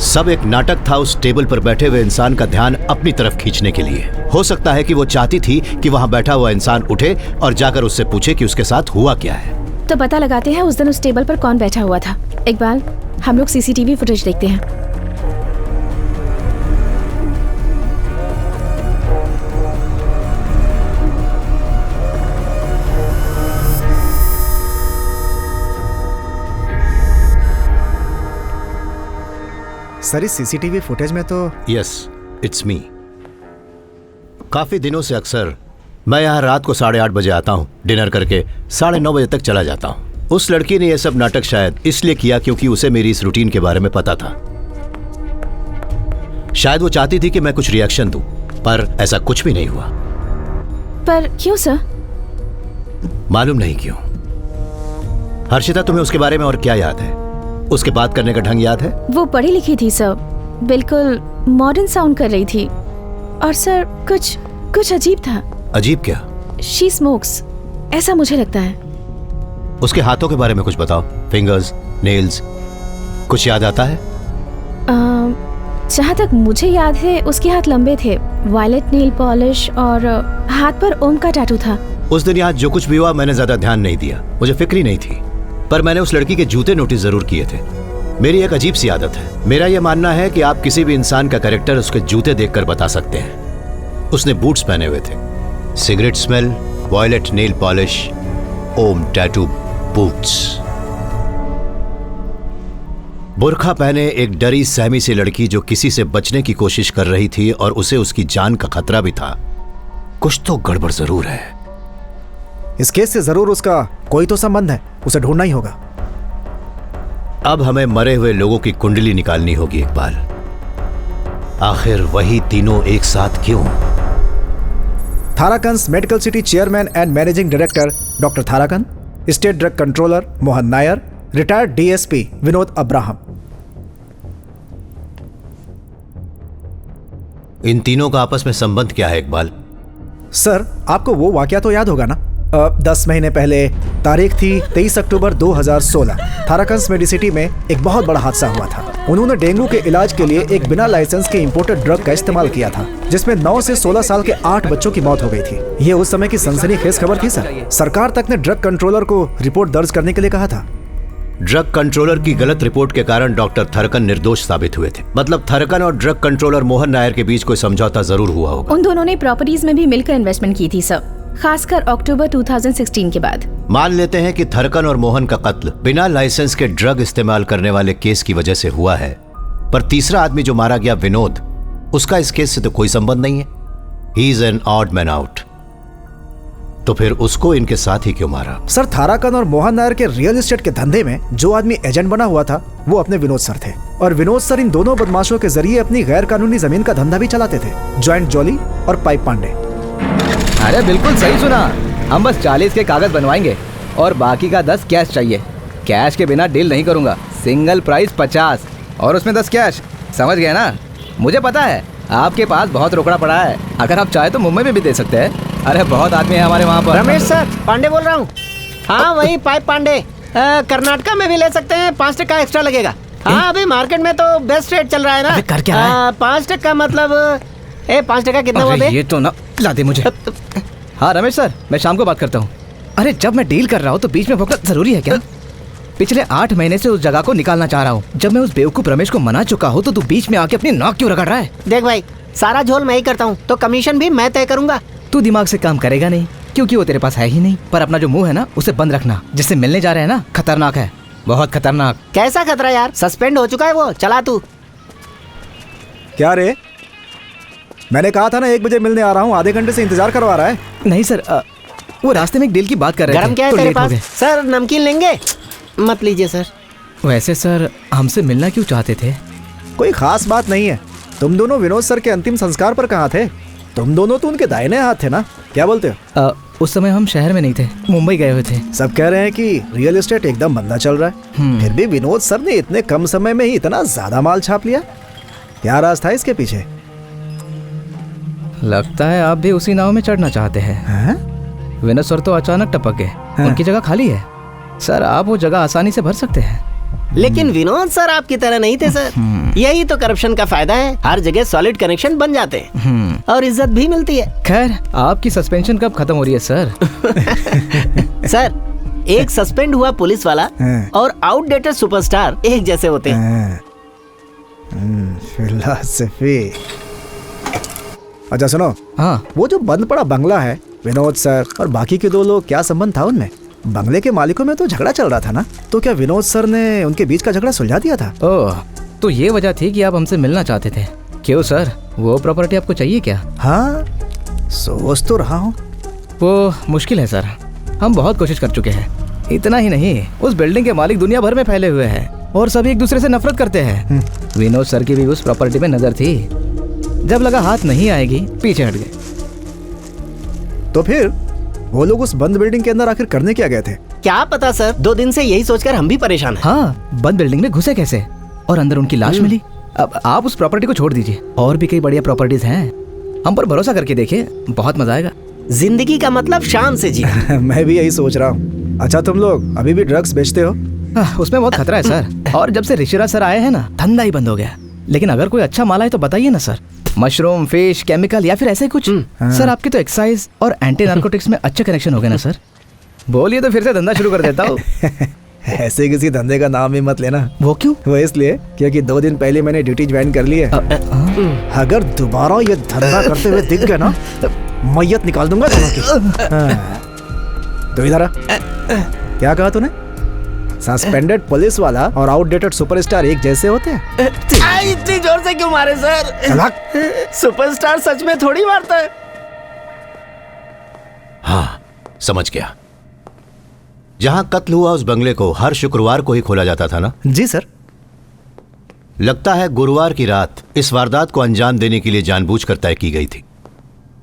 सब एक नाटक था उस टेबल पर बैठे हुए इंसान का ध्यान अपनी तरफ खींचने के लिए। हो सकता है कि वो चाहती थी कि वहां बैठा हुआ इंसान उठे और जाकर उससे पूछे कि उसके साथ हुआ क्या है। तो पता लगाते हैं उस दिन उस टेबल पर कौन बैठा हुआ था। इकबाल, हम लोग सीसीटीवी फुटेज देखते हैं। सर, इस सीसीटीवी फुटेज में तो यस, इट्स मी। काफी दिनों से अक्सर मैं यहाँ रात को 8:30 बजे आता हूँ, डिनर करके 9:30 बजे तक चला जाता हूँ। उस लड़की ने यह सब नाटक शायद इसलिए किया क्योंकि उसे मेरी इस रूटीन के बारे में पता था। शायद वो चाहती थी कि मैं कुछ रिएक्शन दूं, पर ऐसा कुछ भी नहीं हुआ। पर क्यों सर? मालूम नहीं क्यों। हर्षिता, तुम्हें उसके बारे में और क्या याद है? उसके बात करने का ढंग याद है? वो पढ़ी लिखी थी सर, बिल्कुल मॉडर्न साउंड कर रही थी। और सर, कुछ अजीब था। अजीब क्या? शी स्मोक्स, ऐसा मुझे लगता है। उसके हाथों के बारे में कुछ बताओ। फिंगर्स, नेल्स, कुछ याद आता है? जहाँ तक मुझे याद है उसके हाथ लंबे थे, वायलेट नेल पॉलिश और हाथ पर ओम का टैटू था। उस दिन यहाँ जो कुछ भी हुआ मैंने ज्यादा ध्यान नहीं दिया, मुझे फिक्र ही नहीं थी। पर मैंने उस लड़की के जूते नोटिस जरूर किए थे। मेरी एक अजीब सी आदत है, मेरा यह मानना है कि आप किसी भी इंसान का कैरेक्टर उसके जूते देखकर बता सकते हैं। उसने बूट्स पहने हुए थे, cigarette smell, violet nail polish, Om tattoo, boots. बुर्खा पहने एक डरी सहमी सी लड़की जो किसी से बचने की कोशिश कर रही थी और उसे उसकी जान का खतरा भी था। कुछ तो गड़बड़ जरूर है। इस केस से जरूर उसका कोई तो संबंध है, उसे ढूंढना ही होगा। अब हमें मरे हुए लोगों की कुंडली निकालनी होगी इकबाल। आखिर वही तीनों एक साथ क्यों? Tharakan's medical city chairman and managing director doctor Tharakan, state drug controller Mohan Nair, retired DSP Vinod Abraham. इन तीनों का आपस में संबंध क्या है इकबाल? सर, आपको वो वाकया तो याद होगा ना? 10 महीने पहले, तारीख थी 23 अक्टूबर 2016, थाराकंस मेडिसिटी में एक बहुत बड़ा हादसा हुआ था। उन्होंने डेंगू के इलाज के लिए एक बिना लाइसेंस के इंपोर्टेड ड्रग का इस्तेमाल किया था, जिसमें 9 से 16 साल के 8 बच्चों की मौत हो गई थी। ये उस समय की सनसनीखेज खबर थी सर। सरकार तक ने ड्रग कंट्रोलर को रिपोर्ट दर्ज करने के लिए कहा था। ड्रग कंट्रोलर की गलत रिपोर्ट के कारण डॉक्टर थरकन निर्दोष साबित हुए थे। मतलब थरकन और ड्रग कंट्रोलर मोहन नायर के बीच कोई समझौता जरूर हुआ होगा। उन दोनों ने प्रॉपर्टीज में भी मिलकर इन्वेस्टमेंट की थी सर, खासकर अक्टूबर 2016 के बाद। मान लेते हैं कि थरकन और मोहन का कत्ल बिना लाइसेंस के ड्रग इस्तेमाल करने वाले केस की वजह से हुआ है, पर तीसरा आदमी जो मारा गया विनोद, उसका इस केस से तो कोई संबंध नहीं है। He is an odd man out. तो फिर उसको इनके साथ ही क्यों मारा? सर, थाराकन और मोहन नायर के रियल एस्टेट के धंधे में जो आदमी एजेंट बना हुआ था वो अपने विनोद सर थे, और विनोद सर इन दोनों बदमाशों के जरिए अपनी गैर कानूनी जमीन का धंधा भी चलाते थे, जॉइंट जॉली और पाइप पांडे। अरे बिल्कुल सही सुना। हम बस 40 के कागज बनवाएंगे और बाकी का 10 कैश चाहिए। कैश के बिना डील नहीं करूंगा। सिंगल प्राइस 50 और उसमें 10 कैश। समझ गए ना? मुझे पता है आपके पास बहुत रोकड़ा पड़ा है, अगर आप चाहे तो मुंबई में भी दे सकते हैं। अरे बहुत आदमी है हमारे वहाँ पर। रमेश सर, पांडे बोल रहा हूँ। हाँ वही पाइप पांडे। कर्नाटका में भी ले सकते हैं, 5% एक्स्ट्रा लगेगा। हाँ अभी मार्केट में तो बेस्ट रेट चल रहा है ना। कर क्या रहा है? 5% मतलब 5% कितना हुआ? ये तो ना ला दे मुझे। हाँ रमेश सर, मैं शाम को बात करता हूँ। अरे जब मैं डील कर रहा हूँ तो बीच में भोगना जरूरी है क्या? पिछले 8 महीने से उस जगह को निकालना चाह रहा हूँ। जब मैं उस बेवकूफ रमेश को मना चुका हूँ तो तू बीच में आके अपनी नाक क्यों रगड़ रहा है? देख भाई, सारा झोल मैं ही करता हूँ तो कमीशन भी मैं तय करूंगा। तू दिमाग से काम करेगा नहीं क्योंकि वो तेरे पास है ही नहीं। पर अपना जो मुंह है ना उसे बंद रखना। जिससे मिलने जा रहे हैं ना, खतरनाक है, बहुत खतरनाक। कैसा खतरा यार? सस्पेंड हो चुका है वो। चला तू। क्या रे, मैंने कहा था ना 1 बजे मिलने आ रहा हूँ, आधे घंटे से इंतजार करवा रहा है। नहीं सर, वो रास्ते में एक डील की बात कर रहे थे। गरम क्या है तो तेरे लेट हो पास? गए। सर नमकीन लेंगे? मत लीजिए सर। वैसे सर हमसे मिलना क्यों चाहते थे? कोई खास बात नहीं है। तुम दोनों विनोद सर के अंतिम संस्कार पर कहाँ थे? तुम दोनों तो उनके दाहिने हाथ थे ना, क्या बोलते हो? उस समय हम शहर में नहीं थे, मुंबई गए हुए थे। सब कह रहे हैं कि रियल एस्टेट एकदम मंदा चल रहा है, फिर भी विनोद सर ने इतने कम समय में ही इतना ज्यादा माल छाप लिया। क्या राज था इसके पीछे? लगता है आप भी उसी नाव में चढ़ना चाहते हैं। विनोद सर तो अचानक टपक गए, उनकी जगह खाली है। सर आप वो जगह आसानी से भर सकते हैं। लेकिन विनोद सर आपकी तरह नहीं थे सर। यही तो करप्शन का फायदा है, हर जगह सॉलिड कनेक्शन बन जाते हैं और इज्जत भी मिलती है। खैर आपकी सस्पेंशन कब खत्म हो रही है सर? सर एक सस्पेंड हुआ पुलिस वाला और आउटडेटेड सुपरस्टार एक जैसे होते हैं। फिलॉसफी। अच्छा सुनो, हाँ वो जो बंद पड़ा बंगला है, विनोद सर और बाकी के 2 लोग, क्या संबंध था उनमें? बंगले के मालिकों में तो झगड़ा चल रहा था ना, तो क्या विनोद सर ने उनके बीच का झगड़ा सुलझा दिया था? ओह, तो ये वजह थी कि आप हमसे मिलना चाहते थे। क्यों सर, वो प्रॉपर्टी आपको चाहिए क्या? हाँ सोच तो रहा हूँ। वो मुश्किल है सर, हम बहुत कोशिश कर चुके हैं। इतना ही नहीं, उस बिल्डिंग के मालिक दुनिया भर में फैले हुए हैं और सभी एक दूसरे से नफरत करते हैं। विनोद सर की भी उस प्रॉपर्टी में नजर थी, जब लगा हाथ नहीं आएगी पीछे हट गए। तो फिर वो लोग उस बंद बिल्डिंग के अंदर आखिर करने क्या गए थे? क्या पता सर, 2 दिन से यही सोचकर हम भी परेशान हैं। हाँ, बंद बिल्डिंग में घुसे कैसे और अंदर उनकी लाश मिली। अब आप उस प्रॉपर्टी को छोड़ दीजिए, और भी कई बढ़िया प्रॉपर्टीज हैं। हम पर भरोसा करके देखिए, बहुत मजा आएगा। जिंदगी का मतलब शान से जी। मैं भी यही सोच रहा हूँ। अच्छा तुम लोग अभी भी ड्रग्स बेचते हो? उसमें बहुत खतरा है सर, और जब से ऋषिराज सर आए हैं ना, धंधा ही बंद हो गया। लेकिन अगर कोई अच्छा माल है तो बताइए ना सर। मशरूम, फिश, केमिकल या फिर ऐसा ही कुछ। सर आपकी तो एक्साइज और एंटी नार्कोटिक्स में अच्छे कनेक्शन हो गए ना सर। बोलिए तो फिर से धंधा शुरू कर देता हूँ। ऐसे किसी धंधे का नाम भी मत लेना। वो क्यों? वो इसलिए क्योंकि 2 दिन पहले मैंने ड्यूटी ज्वाइन कर ली है। अगर दोबारा ये धंधा करते हुए दिख गए ना, मैयत निकाल दूंगा दोनों की। तो इधर आ। क्या कहा तूने? सस्पेंडेड पुलिस वाला और आउटडेटेड सुपरस्टार एक जैसे होते हैं? इतनी जोर से क्यों मारे सर? सुपरस्टार सच में थोड़ी मारता है। हाँ समझ गया। जहां कत्ल हुआ उस बंगले को हर शुक्रवार को ही खोला जाता था ना? जी सर। लगता है गुरुवार की रात इस वारदात को अंजाम देने के लिए जानबूझकर तय की गई थी,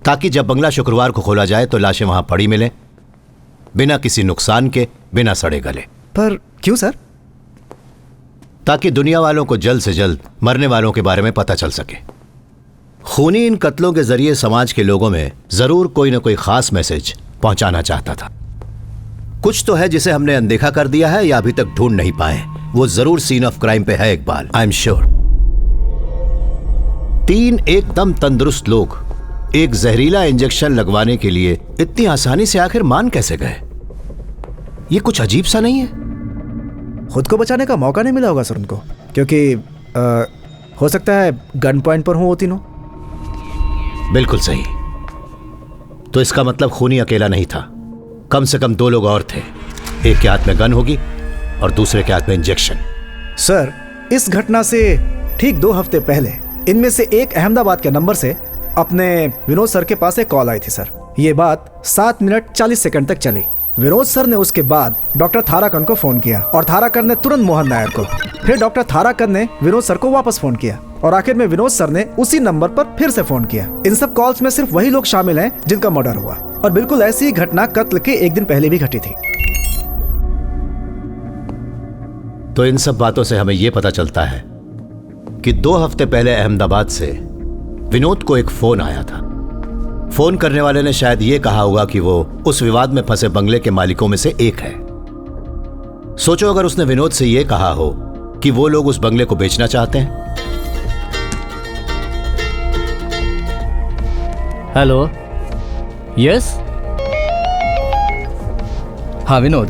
ताकि जब बंगला शुक्रवार को खोला जाए तो लाशें वहां पड़ी मिलें, बिना किसी नुकसान के, बिना सड़े गले। पर क्यों सर? ताकि दुनिया वालों को जल्द से जल्द मरने वालों के बारे में पता चल सके। खूनी इन कत्लों के जरिए समाज के लोगों में जरूर कोई न कोई खास मैसेज पहुंचाना चाहता था। कुछ तो है जिसे हमने अनदेखा कर दिया है या अभी तक ढूंढ नहीं पाए। वो जरूर सीन ऑफ क्राइम पे है इकबाल, आई एम श्योर। 3 एकदम तंदुरुस्त लोग एक जहरीला इंजेक्शन लगवाने के लिए इतनी आसानी से आखिर मान कैसे गए? ये कुछ अजीब सा नहीं है? खुद को बचाने का मौका नहीं मिला होगा सर उनको, क्योंकि हो सकता है गन पॉइंट पर हो वो तीनों। बिल्कुल सही। तो इसका मतलब खूनी अकेला नहीं था, कम से कम 2 लोग और थे। एक के हाथ में गन होगी और दूसरे के हाथ में इंजेक्शन। सर, इस घटना से ठीक 2 हफ्ते पहले इनमें से एक अहमदाबाद के नंबर से अपने विनोद सर के पास एक कॉल आई थी सर। ये बात 7 मिनट 40 सेकंड तक चली। विनोद सर ने उसके बाद डॉक्टर थाराकन को फोन किया और थाराकन ने तुरंत मोहन नायर को। फिर डॉक्टर थाराकन ने विनोद सर को वापस फोन किया और आखिर में विनोद सर ने उसी नंबर पर फिर से फोन किया। इन सब कॉल्स में सिर्फ वही लोग शामिल हैं जिनका मर्डर हुआ, और बिल्कुल ऐसी ही घटना कत्ल के 1 दिन पहले भी घटी थी। तो इन सब बातों से हमें यह पता चलता है कि 2 हफ्ते पहले अहमदाबाद से विनोद को एक फोन आया था। फोन करने वाले ने शायद ये कहा होगा कि वो उस विवाद में फंसे बंगले के मालिकों में से एक है। सोचो अगर उसने विनोद से ये कहा हो कि वो लोग उस बंगले को बेचना चाहते हैं। Hello, yes. हाँ विनोद,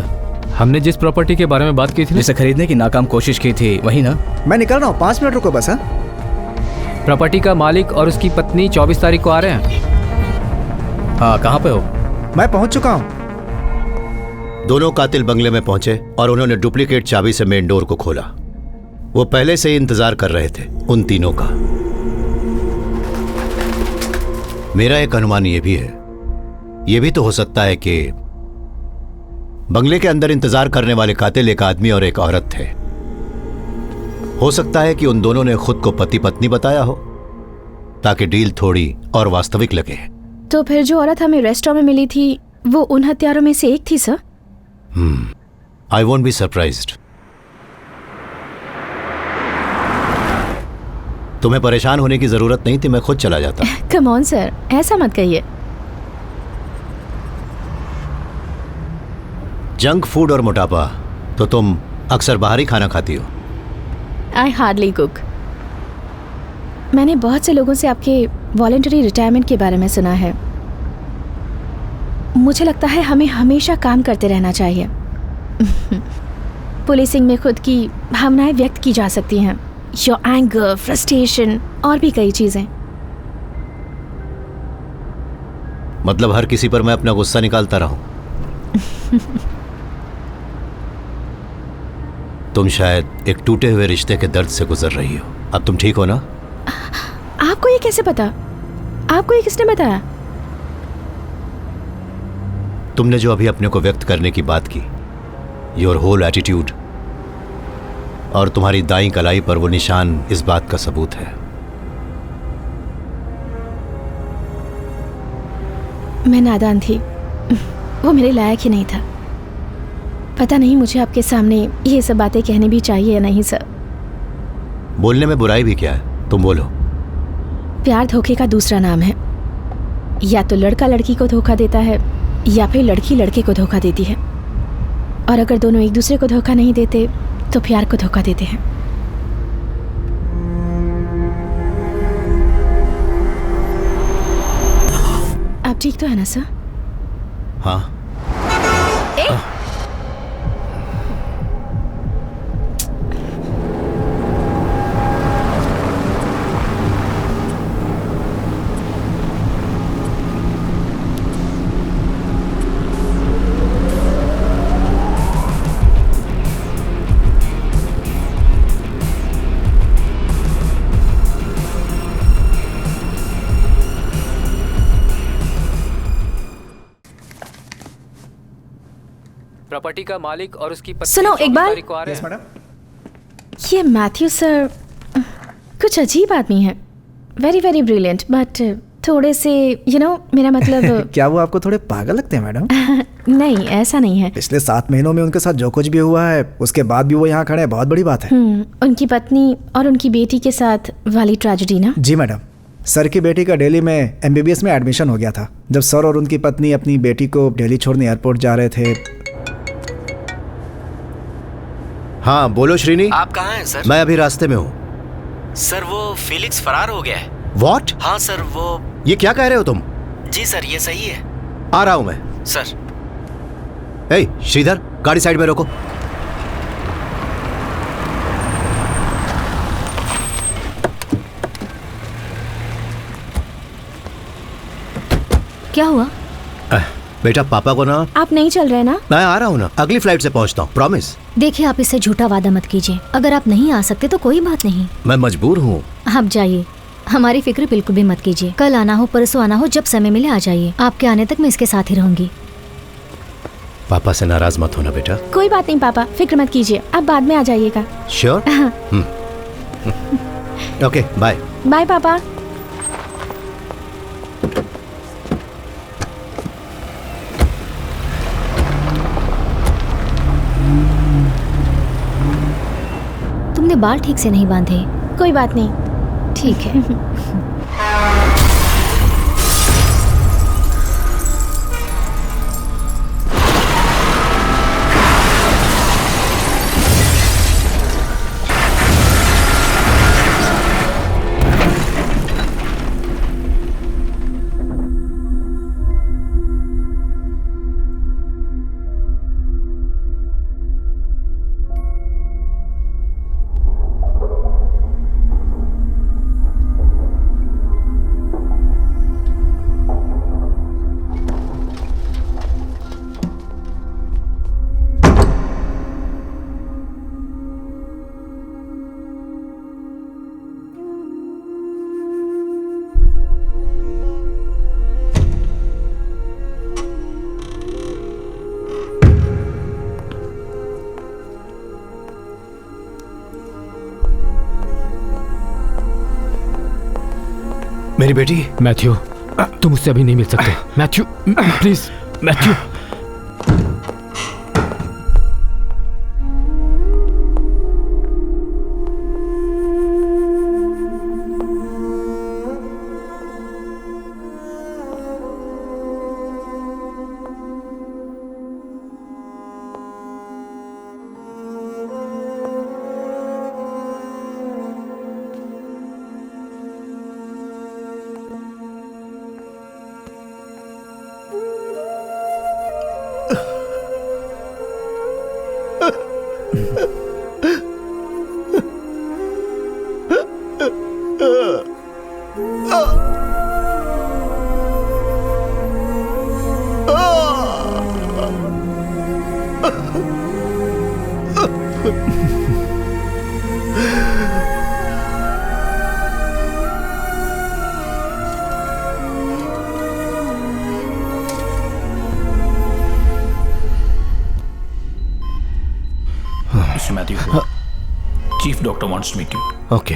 हमने जिस प्रॉपर्टी के बारे में बात की थी, जिसे खरीदने की नाकाम कोशिश की थी, वही ना? मैं निकल रहा हूँ, 5 मिनट रुको बस। हाँ, प्रॉपर्टी का मालिक और उसकी पत्नी 24 तारीख को आ रहे हैं। हाँ, कहाँ पे हो? मैं पहुंच चुका हूं। दोनों कातिल बंगले में पहुंचे और उन्होंने डुप्लीकेट चाबी से मेन डोर को खोला। वो पहले से ही इंतजार कर रहे थे उन तीनों का। मेरा एक अनुमान ये भी है, ये भी तो हो सकता है कि बंगले के अंदर इंतजार करने वाले कातिल एक आदमी और एक औरत थे। हो सकता है कि उन दोनों ने खुद को पति पत्नी बताया हो ताकि डील थोड़ी और वास्तविक लगे। तो फिर जो औरत हमें रेस्टोरेंट में मिली थी वो उन हत्यारों में से एक थी sir? I won't be surprised. तुम्हें परेशान होने की जरूरत नहीं थी, मैं खुद चला जाता। कम ऑन सर, ऐसा मत कहिए। जंक फूड और मोटापा, तो तुम अक्सर बाहर ही खाना खाती हो। I hardly cook. मैंने बहुत से लोगों से आपके वॉलंटरी रिटायरमेंट के बारे में सुना है। मुझे लगता है हमें हमेशा काम करते रहना चाहिए। पुलिसिंग में खुद की भावनाएं व्यक्त की जा सकती हैं, योर एंगर, फ्रस्ट्रेशन और भी कई चीजें। मतलब हर किसी पर मैं अपना गुस्सा निकालता रहूं? तुम शायद एक टूटे हुए रिश्ते के दर्द से गुजर रही हो। अब तुम ठीक हो ना? आपको ये कैसे पता? आपको ये किसने बताया? तुमने जो अभी अपने को व्यक्त करने की बात की, योर होल एटीट्यूड और तुम्हारी दाईं कलाई पर वो निशान इस बात का सबूत है। मैं नादान थी, वो मेरे लायक ही नहीं था। पता नहीं मुझे आपके सामने ये सब बातें कहनी भी चाहिए या नहीं सर। बोलने में बुराई भी क्या है, तुम बोलो। प्यार धोखे का दूसरा नाम है। या तो लड़का लड़की को धोखा देता है या फिर लड़की लड़के को धोखा देती है, और अगर दोनों एक दूसरे को धोखा नहीं देते तो प्यार को धोखा देते हैं। आप ठीक तो है ना सर? हाँ। प्रॉपर्टी का मालिक और उसकी पत्नी सुनो एक बार। Yes madam. ये मैथ्यू सर कुछ अजीब आदमी है। वेरी वेरी ब्रिलियंट, बट थोड़े से मेरा मतलब क्या वो आपको थोड़े पागल लगते हैं मैडम? नहीं, ऐसा नहीं है। पिछले 7 महीनों में उनके साथ जो कुछ भी हुआ है उसके बाद भी वो यहाँ खड़े हैं, बहुत बड़ी बात है। उनकी पत्नी और उनकी बेटी के साथ वाली ट्रेजेडी ना? जी मैडम, सर की बेटी का दिल्ली में MBBS में एडमिशन हो गया था। जब सर और उनकी पत्नी अपनी बेटी को दिल्ली छोड़ने एयरपोर्ट जा रहे थे। हाँ बोलो श्रीनी। आप कहाँ हैं सर? मैं अभी रास्ते में हूँ। सर वो फेलिक्स फरार हो गया है। What? हाँ सर, वो। ये क्या कह रहे हो तुम? जी सर, ये सही है। आ रहा हूं मैं। सर। ए श्रीधर, गाड़ी साइड में रोको। क्या हुआ? बेटा पापा को ना, आप नहीं चल रहे ना? मैं आ रहा हूँ ना, अगली फ्लाइट से पहुँचता हूँ, प्रॉमिस। देखिए आप इससे झूठा वादा मत कीजिए। अगर आप नहीं आ सकते तो कोई बात नहीं, मैं मजबूर हूँ। आप जाइए, हमारी फिक्र बिल्कुल भी मत कीजिए। कल आना हो, परसों आना हो, जब समय मिले आ जाइए। आपके आने तक मैं इसके साथ ही रहूंगी। पापा से नाराज मत होना बेटा। कोई बात नहीं पापा, फिक्र मत कीजिए, आप बाद में आ जाइएगा। श्योर? Okay, bye. बाय पापा। तुमने बाल ठीक से नहीं बांधे। कोई बात नहीं। ठीक है। मेरी बेटी। मैथ्यू, तुम मुझसे अभी नहीं मिल सकते। Matthew, please Matthew. Mr. Matthew, Chief Doctor wants to meet you. Okay.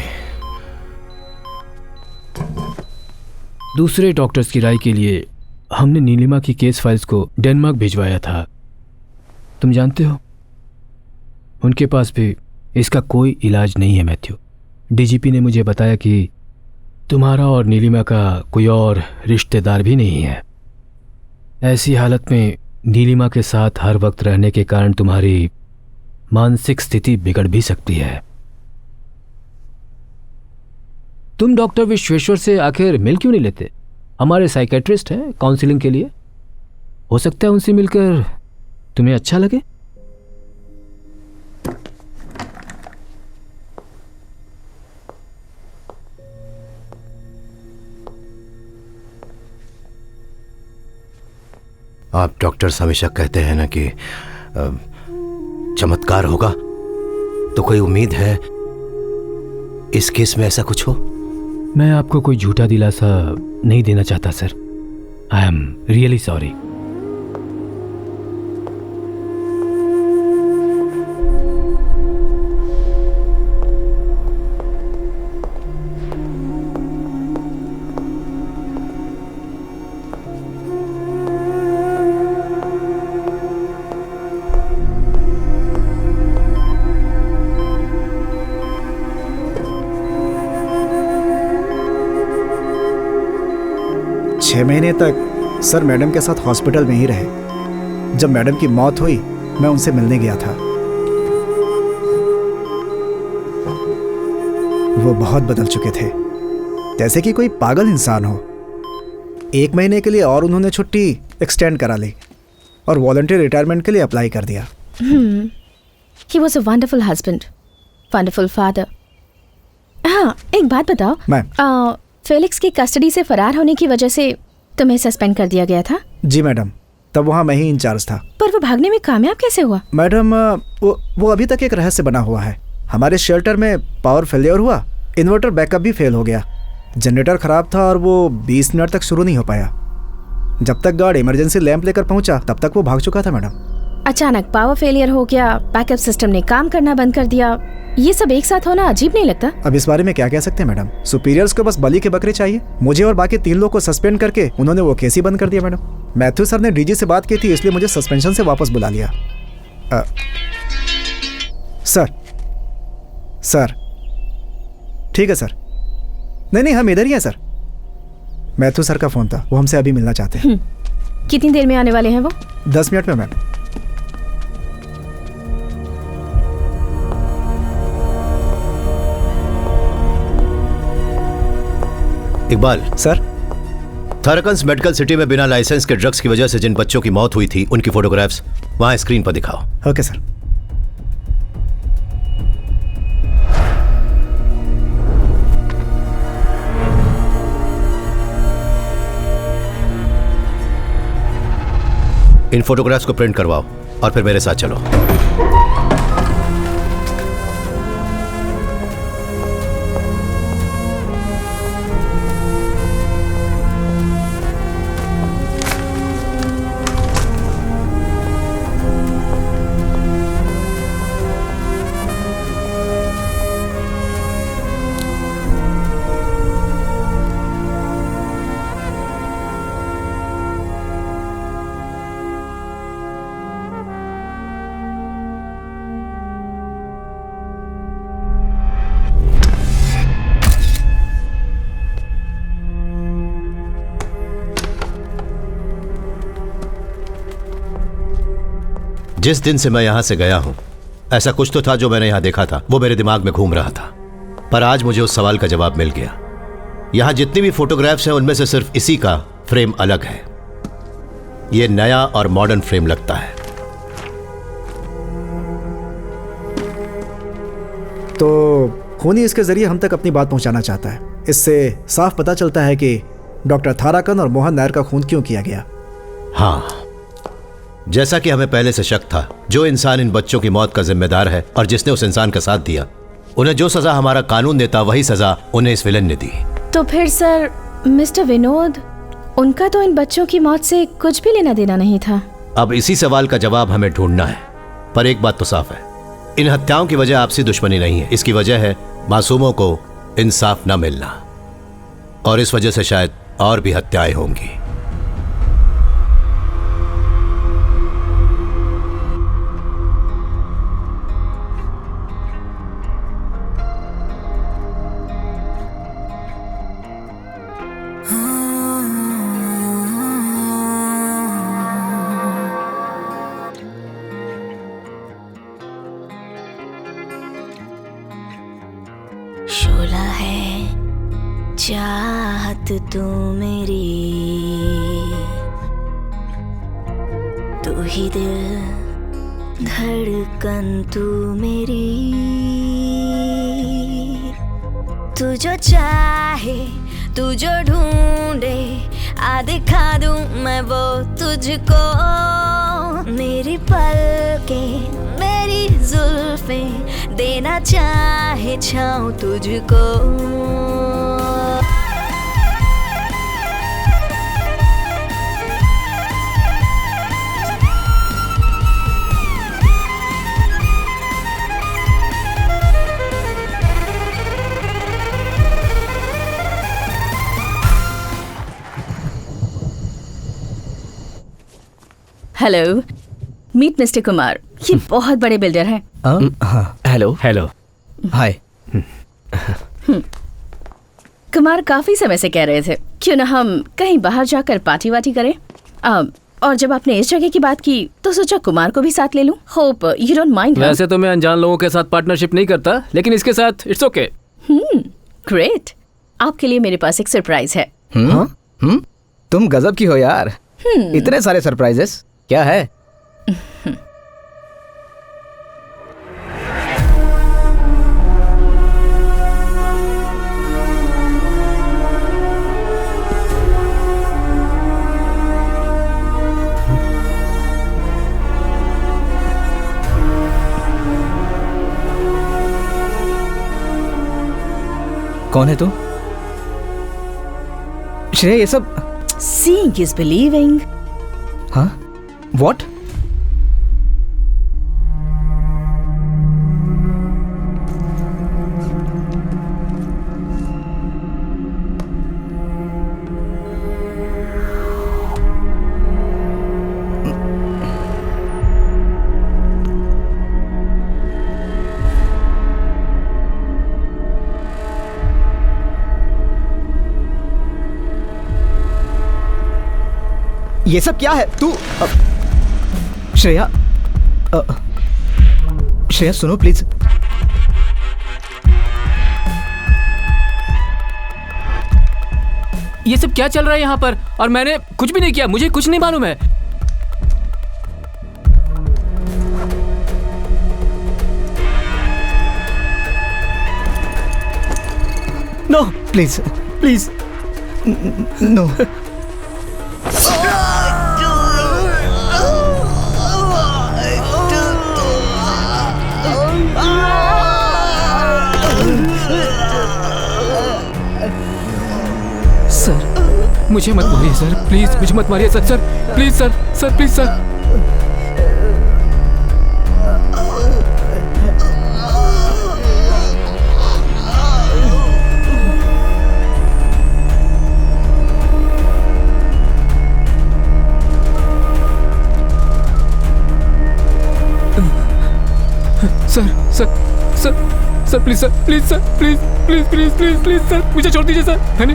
दूसरे डॉक्टर्स की राय के लिए हमने नीलिमा की केस फाइल्स को डेनमार्क भिजवाया था। तुम जानते हो, उनके पास भी इसका कोई इलाज नहीं है मैथ्यू। डीजीपी ने मुझे बताया कि तुम्हारा और नीलिमा का कोई और रिश्तेदार भी नहीं है। ऐसी हालत में नीलिमा के साथ हर वक्त रहने के कारण तुम्हारी मानसिक स्थिति बिगड़ भी सकती है। तुम डॉक्टर विश्वेश्वर से आखिर मिल क्यों नहीं लेते? हमारे साइकेट्रिस्ट हैं काउंसलिंग के लिए, हो सकता है उनसे मिलकर तुम्हें अच्छा लगे। आप डॉक्टर्स हमेशा कहते हैं ना कि चमत्कार होगा, तो कोई उम्मीद है इस केस में ऐसा कुछ हो? मैं आपको कोई झूठा दिलासा नहीं देना चाहता sir. I am really sorry. छह महीने तक सर मैडम के साथ हॉस्पिटल में ही रहे। जब मैडम की मौत हुई मैं उनसे मिलने गया था। वो बहुत बदल चुके थे, जैसे कि कोई पागल इंसान हो। 1 महीने के लिए और उन्होंने छुट्टी एक्सटेंड करा ली और वॉलंटरी रिटायरमेंट के लिए अप्लाई कर दिया। He was a wonderful husband, wonderful father. हाँ, एक बात बताओ मैम। फेलिक्स की कस्टडी से फरार होने की वजह से तुम्हें सस्पेंड कर दिया गया था? जी मैडम, तब वहाँ मैं ही इंचार्ज था। पर वो भागने में कामयाब कैसे हुआ? मैडम वो अभी तक एक रहस्य बना हुआ है। हमारे शेल्टर में पावर फेलियर हुआ, इन्वर्टर बैकअप भी फेल हो गया, जनरेटर खराब था और वो 20 मिनट तक शुरू नहीं हो पाया। जब तक गार्ड इमरजेंसी लैंप लेकर पहुंचा तब तक वो भाग चुका था मैडम। अचानक पावर फेलियर हो गया, बैकअप सिस्टम ने काम करना बंद कर दिया, ये सब एक साथ होना अजीब नहीं लगता? अब इस बारे में क्या कह सकते हैं मैडम, सुपीरियर्स को बस बलि के बकरे चाहिए। मुझे और बाकी 3 लोग को सस्पेंड करके उन्होंने वो केस ही बंद कर दिया मैडम। मैथ्यू सर ने डीजी से बात की थी, इसलिए मुझे सस्पेंशन से वापस बुला लिया। सर ठीक है सर। नहीं हम इधर ही हैं सर। मैथ्यू सर का फोन था, वो हमसे अभी मिलना चाहते हैं। कितनी देर में आने वाले हैं वो? 10 मिनट में ma'am. Iqbal sir, Tharakan's medical city में बिना लाइसेंस के ड्रग्स की वजह से जिन बच्चों की मौत हुई थी उनकी फोटोग्राफ्स वहां स्क्रीन पर दिखाओ। Okay sir. इन फोटोग्राफ्स को प्रिंट करवाओ और फिर मेरे साथ चलो। जिस दिन से मैं यहां से गया हूं, ऐसा कुछ तो था जो मैंने यहां देखा था, वो मेरे दिमाग में घूम रहा था। पर आज मुझे उस सवाल का जवाब मिल गया। यहां जितनी भी फोटोग्राफ्स हैं उनमें से सिर्फ इसी का फ्रेम अलग है। ये नया और मॉडर्न फ्रेम लगता है। तो खूनी इसके जरिए हम तक अपनी बात पहुंचाना चाहता है। इससे साफ पता चलता है कि डॉक्टर थाराकन और मोहन नायर का खून क्यों किया गया। हाँ, जैसा कि हमें पहले से शक था, जो इंसान इन बच्चों की मौत का जिम्मेदार है और जिसने उस इंसान का साथ दिया, उन्हें जो सजा हमारा कानून देता वही सजा उन्हें इस विलन ने दी। तो फिर सर, मिस्टर विनोद, उनका तो इन बच्चों की मौत से कुछ भी लेना देना नहीं था। अब इसी सवाल का जवाब हमें ढूंढना है। पर एक बात तो साफ है, इन हत्याओं की वजह आपसी दुश्मनी नहीं है। इसकी वजह है मासूमों को इंसाफ न मिलना, और इस वजह से शायद और भी हत्याएं होंगी। शोला है चाहत तू मेरी, तू ही दिल धड़कन तू मेरी, तू जो चाहे तू जो ढूंढे आ दिखा दूं मैं वो तुझको। मेरी पलकें मेरी जुल्फें देना चाहे छाऊं तुझको। Hello, meet mister Kumar. ये बहुत बड़े बिल्डर हैं। हेलो। हेलो, हाय। कुमार काफी समय से कह रहे थे क्यों ना हम कहीं बाहर जाकर पार्टी वार्टी करें। और जब आपने इस जगह की बात की तो सोचा कुमार को भी साथ ले लूं। Hope you don't mind. वैसे तो मैं अनजान लोगों के साथ पार्टनरशिप नहीं करता, लेकिन इसके साथ इट्स ओके। ग्रेट। आपके लिए मेरे पास एक सरप्राइज है। तुम गजब की हो यार। इतने सारे सरप्राइजेस, क्या है? कौन है तू? श्रेया, ये सब Seeing is believing. हाँ? What? ये सब क्या है? तू श्रेया, श्रेया सुनो प्लीज। ये सब क्या चल रहा है यहाँ पर? और मैंने कुछ भी नहीं किया, मुझे कुछ नहीं मालूम है। No please please no. Sir मुझे मत मारिए सर, प्लीज मुझे मत मारिए sir. Sir please sir, sir please sir. Sir sir sir sir please sir, please sir, please please please please please sir, मुझे छोड़ दीजिए सर। है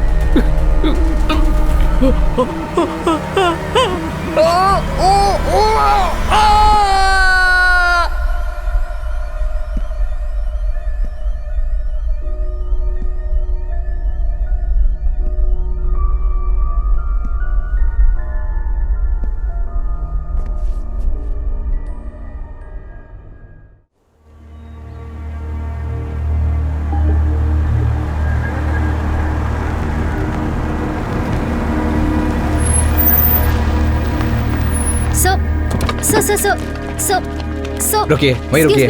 रुकिए, वहीं रुकिए।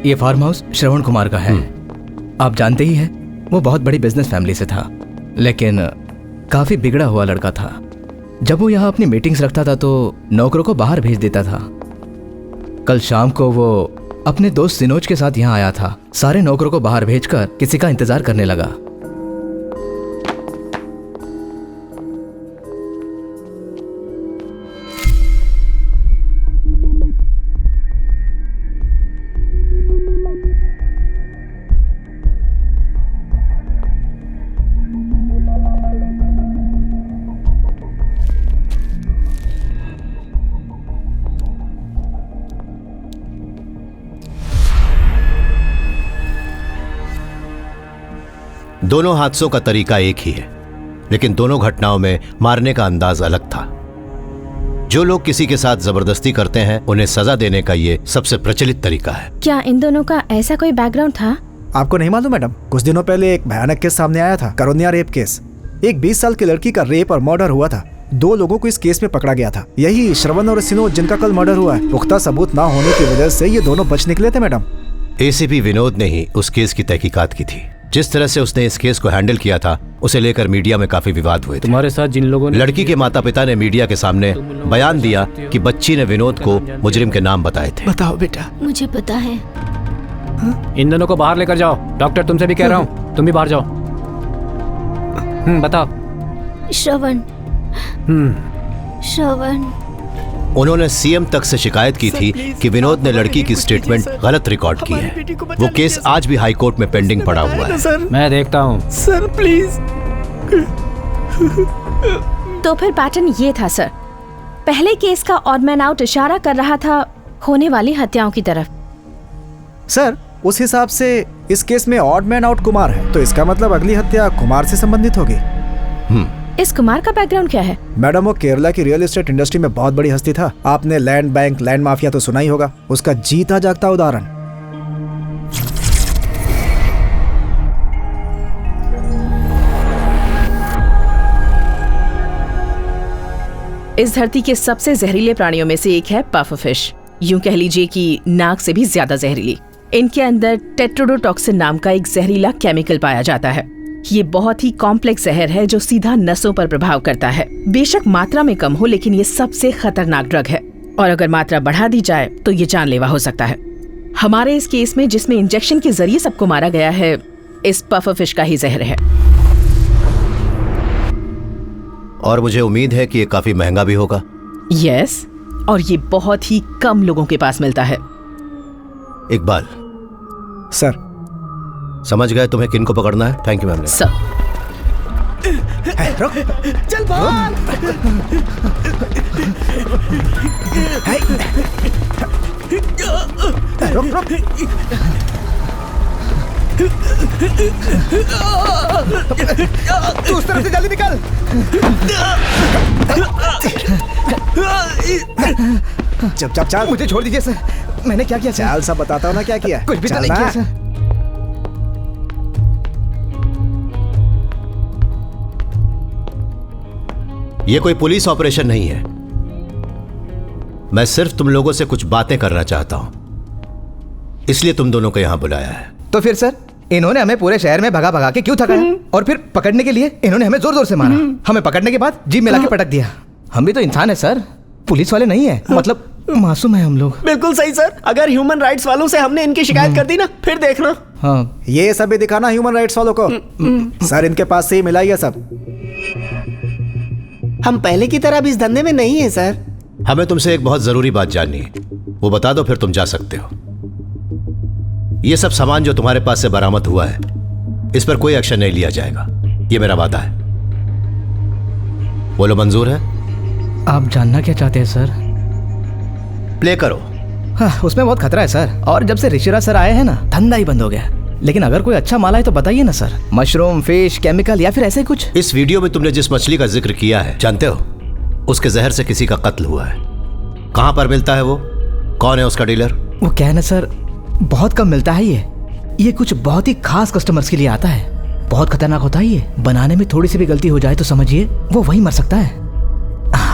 ये फार्म हाउस श्रवण कुमार का है। आप जानते ही हैं, वो बहुत बड़ी बिजनेस फैमिली से था, लेकिन काफी बिगड़ा हुआ लड़का था। जब वो यहाँ अपनी मीटिंग्स रखता था तो नौकरों को बाहर भेज देता था। कल शाम को वो अपने दोस्त सिनोज के साथ यहाँ आया था। सारे नौकरों को बाहर भेजकर किसी का इंतजार करने लगा। दोनों हादसों का तरीका एक ही है, लेकिन दोनों घटनाओं में मारने का अंदाज अलग था। जो लोग किसी के साथ जबरदस्ती करते हैं उन्हें सजा देने का ये सबसे प्रचलित तरीका है। क्या इन दोनों का ऐसा कोई बैकग्राउंड था? आपको नहीं मालूम मैडम? कुछ दिनों पहले एक भयानक केस सामने आया था, करोनिया रेप केस। एक 20 साल की लड़की का रेप और मर्डर हुआ था। 2 लोगों को इस केस में पकड़ा गया था, यही श्रवण और सिनोज जिनका कल मर्डर हुआ है। पुख्ता सबूत ना होने की वजह से ये दोनों बच निकले थे मैडम। एसीपी विनोद ने ही उस केस की तहकीकात की थी। जिस तरह से उसने इस केस को हैंडल किया था, उसे लेकर मीडिया में काफी विवाद हुए थे। तुम्हारे साथ जिन लोगों ने लड़की के माता पिता ने मीडिया के सामने बयान दिया कि बच्ची ने विनोद को मुजरिम के नाम बताए थे। बताओ बेटा। मुझे पता है। इन दोनों को बाहर लेकर जाओ। डॉक्टर तुमसे भी कह रहा हूँ, तुम भी बाहर जाओ। बताओ। श्रवण, श्रवण। उन्होंने सीएम तक से शिकायत की थी कि विनोद ने लड़की की स्टेटमेंट गलत रिकॉर्ड की है। वो केस आज भी हाई कोर्ट में पेंडिंग पड़ा हुआ है। मैं देखता हूँ सर प्लीज। तो फिर पैटर्न ये था सर। पहले केस का ऑड मैन आउट इशारा कर रहा था होने वाली हत्याओं की तरफ। सर उस हिसाब से इस केस में ऑड मैन आउट कुमार है, तो इसका मतलब अगली हत्या कुमार से संबंधित होगी। इस कुमार का बैकग्राउंड क्या है? मैडम वो केरला की रियल एस्टेट इंडस्ट्री में बहुत बड़ी हस्ती था। आपने लैंड बैंक, लैंड माफिया तो सुना ही होगा। उसका जीता जागता उदाहरण। इस धरती के सबसे जहरीले प्राणियों में से एक है पफरफिश। यूं कह लीजिए कि नाग से भी ज्यादा जहरीली। इनके अंदर टेट्रोडोटॉक्सिन नाम का एक जहरीला केमिकल पाया जाता है। ये बहुत ही कॉम्प्लेक्स जहर है जो सीधा नसों पर प्रभाव करता है। बेशक मात्रा में कम हो, लेकिन ये सबसे खतरनाक ड्रग है और अगर मात्रा बढ़ा दी जाए तो ये जानलेवा हो सकता है। हमारे इस केस में जिसमें इंजेक्शन के जरिए सबको मारा गया है, इस पफर फिश का ही जहर है। और मुझे उम्मीद है कि ये काफी महंगा भी होगा। यस, और ये बहुत ही कम लोगों के पास मिलता है। इकबाल सर, समझ गए तुम्हें किन को पकड़ना है? Thank you ma'am. सर चल भाग। रुक। तू उस तरफ से जल्दी निकल। चुपचाप चल। मुझे छोड़ दीजिए सर, मैंने क्या किया? चल सब बताता हूँ ना क्या किया। कुछ भी तो नहीं किया सर। ये कोई पुलिस ऑपरेशन नहीं है। मैं सिर्फ तुम लोगों से कुछ बातें करना चाहता हूं, इसलिए तुम दोनों को यहां बुलाया है। तो फिर सर, इन्होंने हमें पूरे शहर में भगा भगा के क्यों थकाया? और फिर पकड़ने के लिए इन्होंने हमें जोर जोर से मारा। हमें पकड़ने के बाद जीप में लाके पटक दिया। हम भी तो इंसान है सर, पुलिस वाले नहीं है। मतलब मासूम है हम लोग। बिल्कुल सही सर। अगर ह्यूमन राइट्स वालों से हमने इनकी शिकायत कर दी ना, फिर देखना। हाँ, ये सब भी दिखाना ह्यूमन राइट्स वालों को। सर इनके पास से ही मिला ये सब। हम पहले की तरह भी इस धंधे में नहीं है सर। हमें तुमसे एक बहुत जरूरी बात जाननी है, वो बता दो फिर तुम जा सकते हो। ये सब सामान जो तुम्हारे पास से बरामद हुआ है, इस पर कोई एक्शन नहीं लिया जाएगा, ये मेरा वादा है। बोलो मंजूर है? आप जानना क्या चाहते हैं सर? प्ले करो। हाँ, उसमें बहुत खतरा है सर। और जब से ऋषिराज सर आए हैं ना, धंधा ही बंद हो गया। लेकिन अगर कोई अच्छा माल है तो बताइए ना सर। मशरूम, फिश, केमिकल या फिर ऐसे कुछ। इस वीडियो में तुमने जिस मछली का जिक्र किया है, जानते हो उसके जहर से किसी का कत्ल हुआ है। कहां पर मिलता है वो? कौन है उसका डीलर? वो क्या है ना सर, बहुत कम मिलता है ये कुछ बहुत ही खास कस्टमर्स के लिए आता है। बहुत खतरनाक होता है ये। बनाने में थोड़ी सी भी गलती हो जाए तो समझिए वो वही मर सकता है।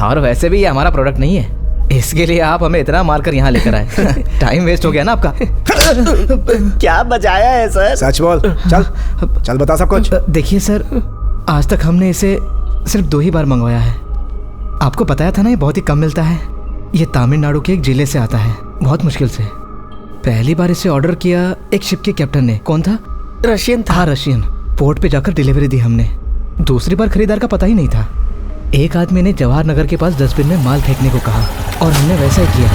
और वैसे भी ये हमारा प्रोडक्ट नहीं है, इसके लिए आप हमें इतना मारकर यहाँ लेकर आए। टाइम वेस्ट हो गया ना आपका। क्या बजाया है सर? सच बोल। चल बता सब कुछ। देखिए सर, आज तक हमने इसे सिर्फ 2 ही बार मंगवाया है। आपको बताया था ना, ये बहुत ही कम मिलता है। ये तमिलनाडु के एक जिले से आता है, बहुत मुश्किल से। पहली बार इसे ऑर्डर किया एक शिप के कैप्टन ने। कौन था? रशियन था। हाँ, रशियन। पोर्ट पे जाकर डिलीवरी दी हमने। दूसरी बार खरीदार का पता ही नहीं था। एक आदमी ने जवाहर नगर के पास डस्टबिन में माल फेंकने को कहा और हमने वैसा ही किया।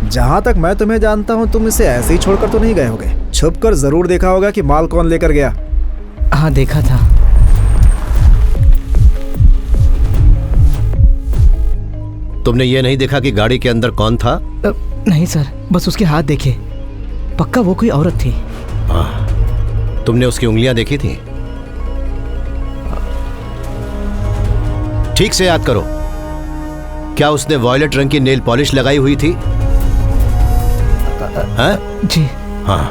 जहां तक मैं तुम्हें जानता हूं, तुम इसे ऐसे ही छोड़कर तो नहीं गए होगे। छुपकर जरूर देखा होगा कि माल कौन लेकर गया। हाँ, देखा था। तुमने ये नहीं देखा कि गाड़ी के अंदर कौन था? नहीं सर, बस उसके हाथ देखे। पक्का वो कोई औरत थी। हाँ, तुमने उसकी उंगलियां देखी थी? ठीक से याद करो, क्या उसने वॉयलेट रंग की नेल पॉलिश लगाई हुई थी? जी हाँ।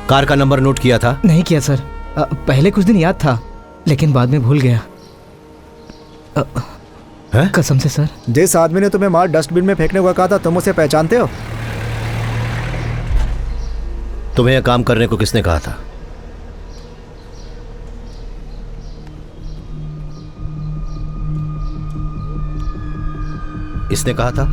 कार का नंबर नोट किया था? नहीं किया सर। पहले कुछ दिन याद था, लेकिन बाद में भूल गया। कसम से सर। जिस आदमी ने तुम्हें माल डस्टबिन में फेंकने को कहा था, तुम उसे पहचानते हो? तुम्हें यह काम करने को किसने कहा था? इसने कहा था?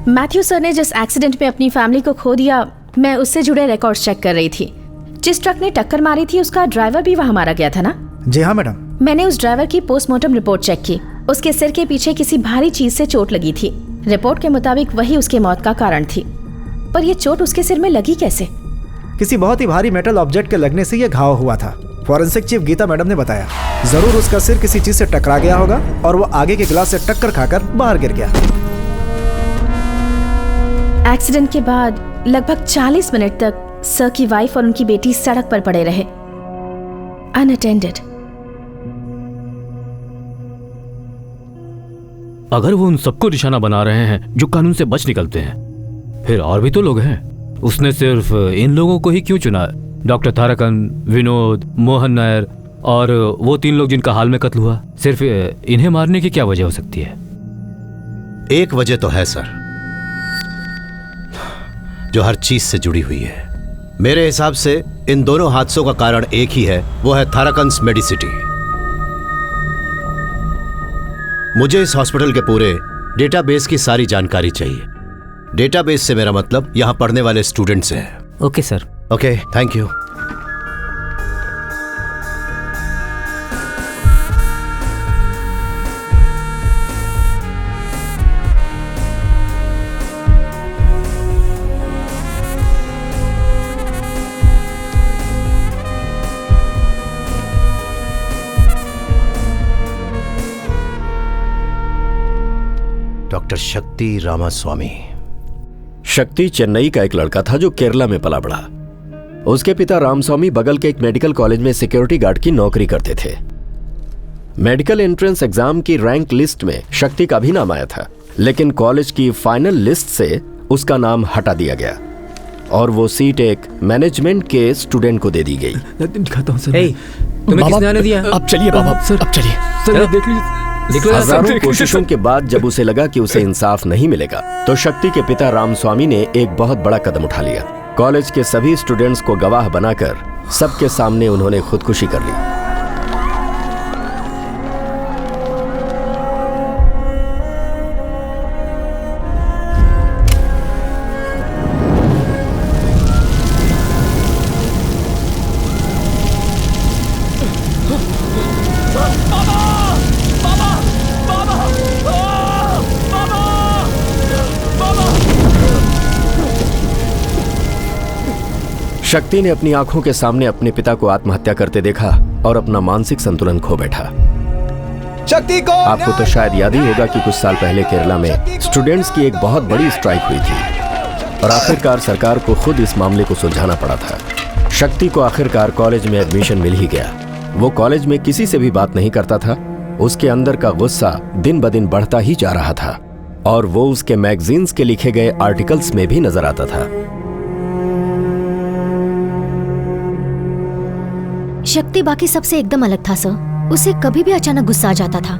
मैथ्यू सर ने जिस एक्सीडेंट में अपनी फैमिली को खो दिया, मैं उससे जुड़े रिकॉर्ड्स चेक कर रही थी। जिस ट्रक ने टक्कर मारी थी, उसका ड्राइवर भी वहाँ मारा गया था ना? जी हाँ मैडम। मैंने उस ड्राइवर की पोस्टमार्टम रिपोर्ट चेक की। उसके सिर के पीछे किसी भारी चीज से चोट लगी थी। रिपोर्ट के मुताबिक वही उसके मौत का कारण थी। पर यह चोट उसके सिर में लगी कैसे? किसी बहुत ही भारी मेटल ऑब्जेक्ट के लगने से यह घाव हुआ था। फॉरेंसिक चीफ गीता मैडम ने बताया। जरूर उसका सिर किसी चीज से टकरा गया होगा और वो आगे के गिलास से टक्कर खाकर बाहर गिर गया। एक्सीडेंट के बाद लगभग 40 मिनट तक सर की वाइफ और उनकी बेटी सड़क पर पड़े रहे, अनअटेंडेड। अगर वो उन सबको निशाना बना रहे हैं जो कानून से बच निकलते हैं, फिर और भी तो लोग हैं। उसने सिर्फ इन लोगों को ही क्यों चुना? डॉक्टर थारकन, विनोद, मोहन नायर और वो 3 लोग जिनका हाल में कत्ल हुआ, सिर्फ इन्हें मारने की क्या वजह हो सकती है? एक वजह तो है सर, जो हर चीज से जुड़ी हुई है। मेरे हिसाब से इन दोनों हादसों का कारण एक ही है, वो है थाराकंस मेडिसिटी। मुझे इस हॉस्पिटल के पूरे डेटाबेस की सारी जानकारी चाहिए। डेटाबेस से मेरा मतलब यहां पढ़ने वाले स्टूडेंट्स हैं। Okay sir. Okay, thank you. Doctor शक्ति रामास्वामी। शक्ति चेन्नई का एक लड़का था जो केरला में पला बढ़ा। उसके पिता रामस्वामी बगल के एक मेडिकल कॉलेज में सिक्योरिटी गार्ड की नौकरी करते थे। मेडिकल एंट्रेंस एग्जाम की रैंक लिस्ट में शक्ति का भी नाम आया था, लेकिन कॉलेज की फाइनल लिस्ट से उसका नाम हटा दिया गया और वो सीट एक मैनेजमेंट के स्टूडेंट को दे दी गई। दिखाता हूं सर। तुम्हें किसने आने दिया? अब चलिए बाबा, सर अब चलिए सर, देख लीजिए। हजारों कोशिशों के बाद जब उसे लगा कि उसे इंसाफ नहीं मिलेगा, तो शक्ति के पिता रामस्वामी ने एक बहुत बड़ा कदम उठा लिया। कॉलेज के सभी स्टूडेंट्स को गवाह बनाकर सबके सामने उन्होंने खुदकुशी कर ली। शक्ति ने अपनी आंखों के सामने अपने पिता को आत्महत्या करते देखा और अपना मानसिक संतुलन खो बैठा। शक्ति को आपको तो शायद याद ही होगा कि कुछ साल पहले केरला में स्टूडेंट्स की एक बहुत बड़ी स्ट्राइक हुई थी और आखिरकार सरकार को खुद इस मामले को सुलझाना पड़ा था। शक्ति को आखिरकार कॉलेज में एडमिशन मिल ही गया। वो कॉलेज में किसी से भी बात नहीं करता था। उसके अंदर का गुस्सा दिन ब दिन बढ़ता ही जा रहा था और वो उसके मैगजीन्स के लिखे गए आर्टिकल्स में भी नजर आता था। शक्ति बाकी सबसे एकदम अलग था सर। उसे कभी भी अचानक गुस्सा आ जाता था।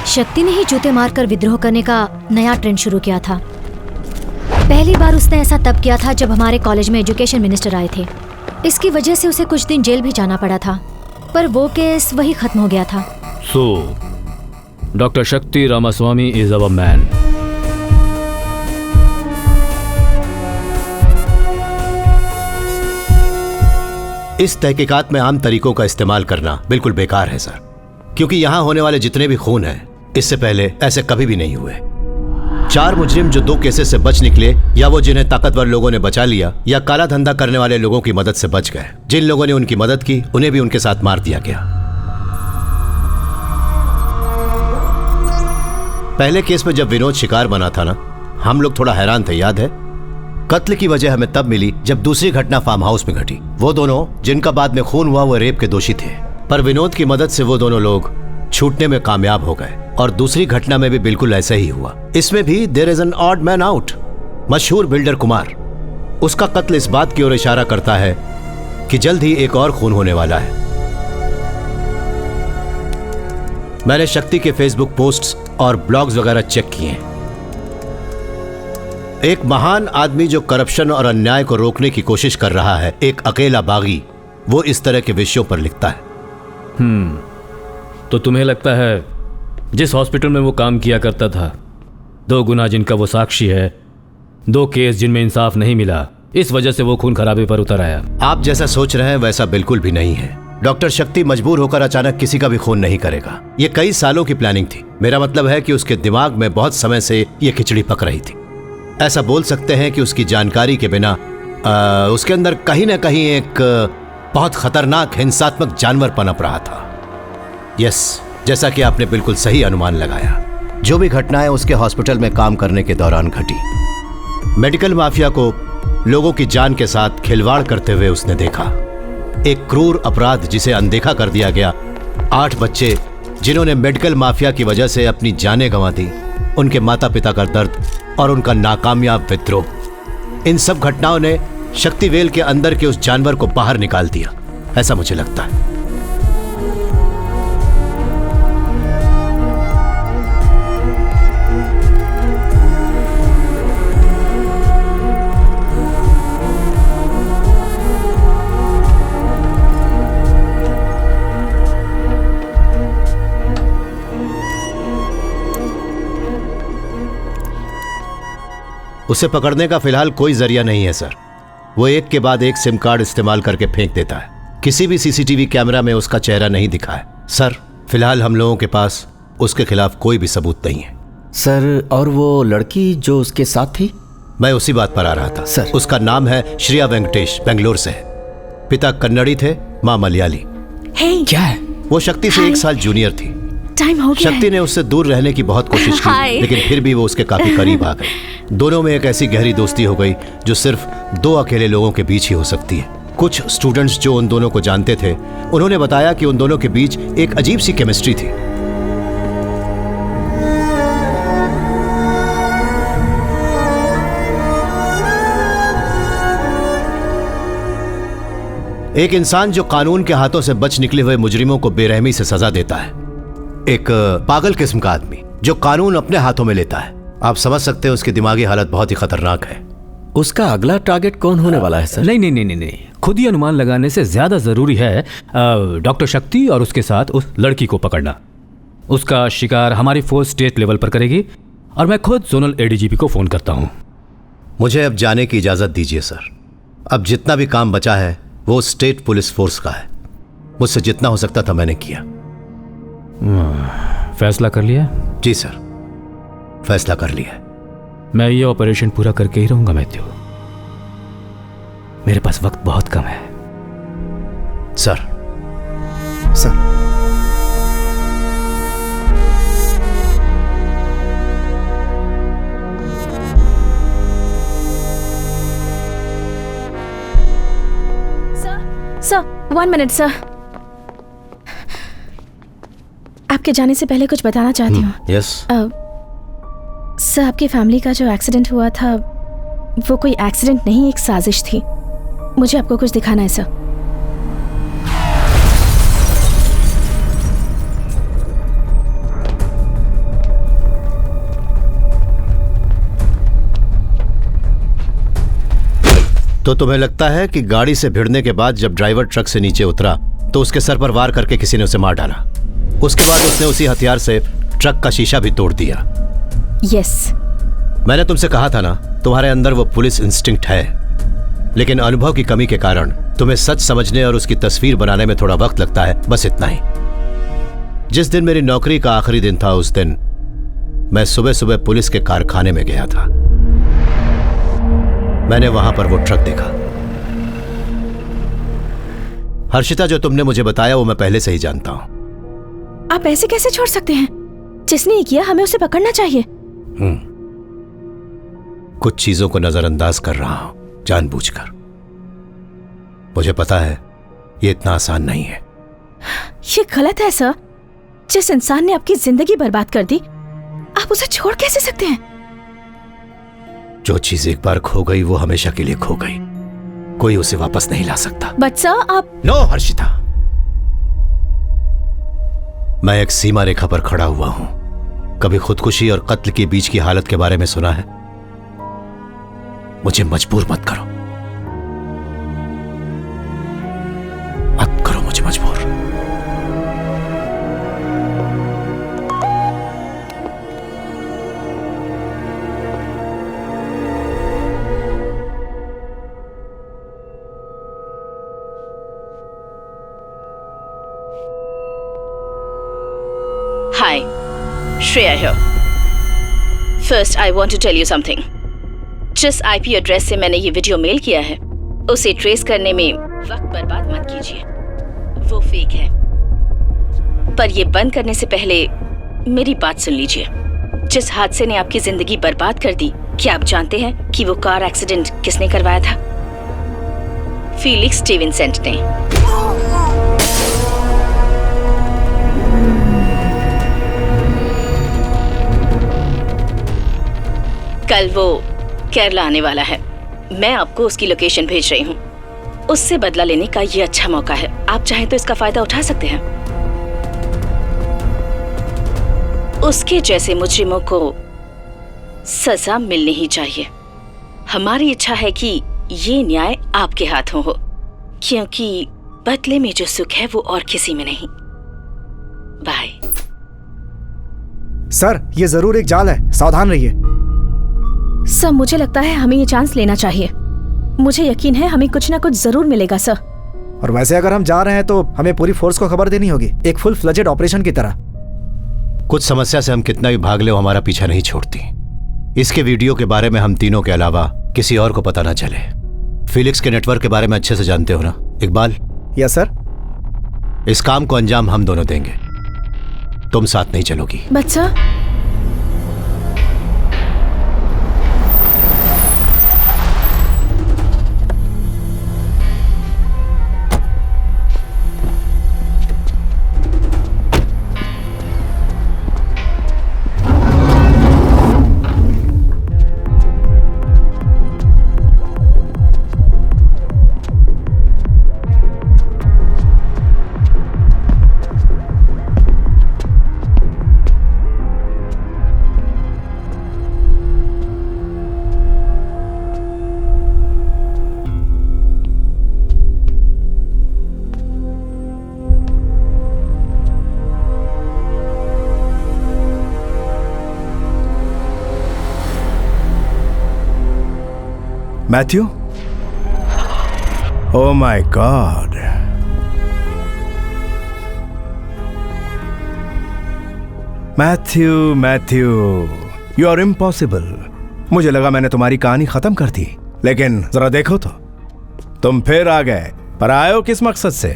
शक्ति ने ही जूते मारकर विद्रोह करने का नया ट्रेंड शुरू किया था। पहली बार उसने ऐसा तब किया था जब हमारे कॉलेज में एजुकेशन मिनिस्टर आए थे। इसकी वजह से उसे कुछ दिन जेल भी जाना पड़ा था, पर वो केस वही खत्म हो गया था। सो डॉक्टर शक्ति रामास्वामी इज अवर मैन। इस तहकीकात में आम तरीकों का इस्तेमाल करना बिल्कुल बेकार है सर, क्योंकि यहां होने वाले जितने भी खून हैं, इससे पहले ऐसे कभी भी नहीं हुए। 4 मुजरिम जो 2 केसेस से बच निकले, या वो जिन्हें ताकतवर लोगों ने बचा लिया, या काला धंधा करने वाले लोगों की मदद से बच गए। जिन लोगों ने उनकी मदद की, उन्हें भी उनके साथ मार दिया गया। पहले केस में जब विनोद शिकार बना था ना, हम लोग थोड़ा हैरान थे, याद है? कत्ल की वजह हमें तब मिली जब दूसरी घटना फार्म हाउस में घटी। वो दोनों जिनका बाद में खून हुआ, वो रेप के दोषी थे, पर विनोद की मदद से वो दोनों लोग छूटने में कामयाब हो गए। और दूसरी घटना में भी बिल्कुल ऐसा ही हुआ। इसमें भी there is an odd man out. मशहूर बिल्डर कुमार, उसका कत्ल इस बात की ओर इशारा करता है कि जल्द ही एक और खून होने वाला है। मैंने शक्ति के फेसबुक पोस्ट्स और ब्लॉग्स वगैरह चेक किए। एक महान आदमी जो करप्शन और अन्याय को रोकने की कोशिश कर रहा है, एक अकेला बागी, वो इस तरह के विषयों पर लिखता है। तो तुम्हें लगता है जिस हॉस्पिटल में वो काम किया करता था, 2 गुना जिनका वो साक्षी है, 2 केस जिनमें इंसाफ नहीं मिला, इस वजह से वो खून खराबे पर उतर आया? आप जैसा सोच रहे हैं वैसा बिल्कुल भी नहीं है। डॉक्टर शक्ति मजबूर होकर अचानक किसी का भी खून नहीं करेगा। ये कई सालों की प्लानिंग थी। मेरा मतलब है कि उसके दिमाग में बहुत समय से ये खिचड़ी पक रही थी। ऐसा बोल सकते हैं कि उसकी जानकारी के बिना उसके अंदर कहीं ना कहीं एक बहुत खतरनाक हिंसात्मक जानवर पनप रहा था। यस, जैसा कि आपने बिल्कुल सही अनुमान लगाया। जो भी घटनाएं उसके हॉस्पिटल में काम करने के दौरान घटी, मेडिकल माफिया को लोगों की जान के साथ खिलवाड़ करते हुए उसने देखा। एक क्रूर अपराध जिसे अनदेखा कर दिया गया, 8 बच्चे जिन्होंने मेडिकल माफिया की वजह से अपनी जानें गंवा दी, उनके माता पिता का दर्द और उनका नाकामयाब विद्रोह, इन सब घटनाओं ने शक्तिवेल के अंदर के उस जानवर को बाहर निकाल दिया, ऐसा मुझे लगता है। उसे पकड़ने का फिलहाल कोई जरिया नहीं है सर। वो एक के बाद एक सिम कार्ड इस्तेमाल करके फेंक देता है। किसी भी सीसीटीवी कैमरा में उसका चेहरा नहीं दिखा है सर। फिलहाल हम लोगों के पास उसके खिलाफ कोई भी सबूत नहीं है सर। और वो लड़की जो उसके साथ थी? मैं उसी बात पर आ रहा था सर। उसका नाम है श्रिया वेंकटेश, बेंगलोर से है। पिता कन्नड़ी थे, माँ मलयाली। hey, क्या है? वो शक्ति से 1 साल जूनियर थी। टाइम हो गया शक्ति ने उससे दूर रहने की बहुत कोशिश की, लेकिन फिर भी वो उसके काफी करीब आ गई। दोनों में एक ऐसी गहरी दोस्ती हो गई जो सिर्फ 2 अकेले लोगों के बीच ही हो सकती है। कुछ स्टूडेंट्स जो उन दोनों को जानते थे, उन्होंने बताया कि उन दोनों के बीच एक अजीब सी केमिस्ट्री थी। एक इंसान जो कानून के हाथों से बच निकले हुए मुजरिमों को बेरहमी से सजा देता है, एक पागल किस्म का आदमी जो कानून अपने हाथों में लेता है। आप समझ सकते हैं उसकी दिमागी हालत बहुत ही खतरनाक है। उसका अगला टारगेट कौन होने वाला है सर? नहीं, खुद ही अनुमान लगाने से ज्यादा जरूरी है डॉक्टर शक्ति और उसके साथ उस लड़की को पकड़ना। उसका शिकार हमारी फोर्स स्टेट लेवल पर करेगी और मैं खुद जोनल एडीजीपी को फोन करता हूँ। मुझे अब जाने की इजाजत दीजिए सर। अब जितना भी काम बचा है वो स्टेट पुलिस फोर्स का है। मुझसे जितना हो सकता था मैंने किया। फैसला कर लिया? जी सर, फैसला कर लिया। मैं ये ऑपरेशन पूरा करके ही रहूंगा मैथ्यू। मेरे पास वक्त बहुत कम है। सर। Sir 1 minute sir. आपके जाने से पहले कुछ बताना चाहती हूँ। यस सर, आपकी फैमिली का जो एक्सीडेंट हुआ था वो कोई एक्सीडेंट नहीं, एक साजिश थी। मुझे आपको कुछ दिखाना है सर। तो तुम्हें लगता है कि गाड़ी से भिड़ने के बाद जब ड्राइवर ट्रक से नीचे उतरा तो उसके सर पर वार करके किसी ने उसे मार डाला? उसके बाद उसने उसी हथियार से ट्रक का शीशा भी तोड़ दिया। यस। मैंने तुमसे कहा था ना, तुम्हारे अंदर वो पुलिस इंस्टिंक्ट है, लेकिन अनुभव की कमी के कारण तुम्हें सच समझने और उसकी तस्वीर बनाने में थोड़ा वक्त लगता है, बस इतना ही। जिस दिन मेरी नौकरी का आखिरी दिन था उस दिन मैं सुबह सुबह पुलिस के कारखाने में गया था। मैंने वहां पर वो ट्रक देखा। हर्षिता, जो तुमने मुझे बताया वो मैं पहले से ही जानता हूं। आप ऐसे कैसे छोड़ सकते हैं? जिसने ये किया हमें उसे पकड़ना चाहिए। कुछ चीजों को नजरअंदाज कर रहा हूं जानबूझकर। मुझे पता है ये इतना आसान नहीं है। ये गलत है सर। जिस इंसान ने आपकी जिंदगी बर्बाद कर दी, आप उसे छोड़ कैसे सकते हैं? जो चीज एक बार खो गई वो हमेशा के लिए खो गई, कोई उसे वापस नहीं ला सकता। बट सर आप। नो हर्षिता, मैं एक सीमा रेखा पर खड़ा हुआ हूं। कभी खुदकुशी और कत्ल के बीच की हालत के बारे में सुना है? मुझे मजबूर मत करो, मत करो मुझे मजबूर। Hi, Shreya here. First, I want to tell you something. जिस IP एड्रेस से मैंने ये वीडियो मेल किया है, उसे ट्रेस करने में वक्त बर्बाद मत कीजिए। वो फेक है। पर ये बंद करने से पहले मेरी बात सुन लीजिए। जिस हादसे ने आपकी जिंदगी बर्बाद कर दी, क्या आप जानते हैं कि वो कार एक्सीडेंट किसने करवाया था? फीलिक्स स्टीवेंसेंट ने। कल वो केरला आने वाला है। मैं आपको उसकी लोकेशन भेज रही हूँ। उससे बदला लेने का ये अच्छा मौका है। आप चाहें तो इसका फायदा उठा सकते हैं। उसके जैसे मुजरिमों को सजा मिलनी ही चाहिए। हमारी इच्छा है कि ये न्याय आपके हाथों हो, क्योंकि बदले में जो सुख है वो और किसी में नहीं। बाय। सर, ये जरूर एक जाल है, सावधान रहिए। सर, मुझे लगता है हमें ये चांस लेना चाहिए। मुझे यकीन है हमें कुछ ना कुछ जरूर मिलेगा सर। और वैसे अगर हम जा रहे हैं तो हमें पूरी फोर्स को खबर देनी होगी, एक फुल फ्लेजेड ऑपरेशन की तरह। कुछ समस्या से हम कितना भी भाग ले, वो हमारा पीछा नहीं छोड़ती। इसके वीडियो के बारे में हम तीनों के अलावा किसी और को पता ना चले। फिलिक्स के नेटवर्क के बारे में अच्छे से जानते हो ना इकबाल? Yes sir. इस काम को अंजाम हम दोनों देंगे, तुम साथ नहीं चलोगी। बच्चा, Matthew? Oh my God. Matthew, you are impossible. मुझे लगा मैंने तुम्हारी कहानी खत्म कर दी, लेकिन जरा देखो तो, तुम फिर आ गए। पर आए हो किस मकसद से?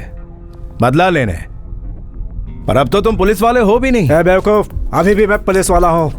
बदला लेने। पर अब तो तुम पुलिस वाले हो भी नहीं। बेवकूफ, अभी भी मैं पुलिस वाला हूँ।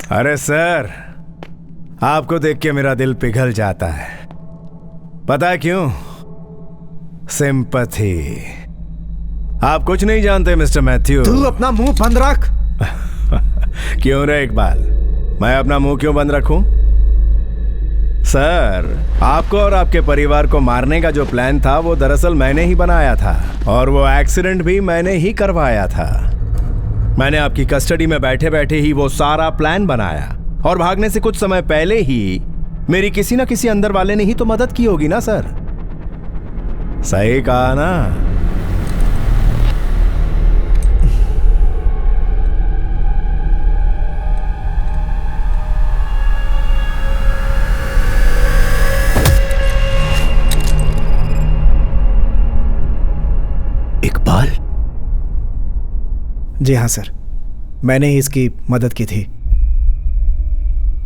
अरे सर, आपको देख के मेरा दिल पिघल जाता है। पता है क्यों? सिंपैथी। आप कुछ नहीं जानते मिस्टर मैथ्यू। तू अपना मुंह बंद रख। क्यों रे इकबाल, मैं अपना मुंह क्यों बंद रखूं? सर, आपको और आपके परिवार को मारने का जो प्लान था वो दरअसल मैंने ही बनाया था, और वो एक्सीडेंट भी मैंने ही करवाया था। मैंने आपकी कस्टडी में बैठे बैठे ही वो सारा प्लान बनाया, और भागने से कुछ समय पहले ही मेरी किसी ना किसी अंदर वाले ने ही तो मदद की होगी ना सर। सही कहा ना? इकबाल? जी हाँ सर, मैंने ही इसकी मदद की थी।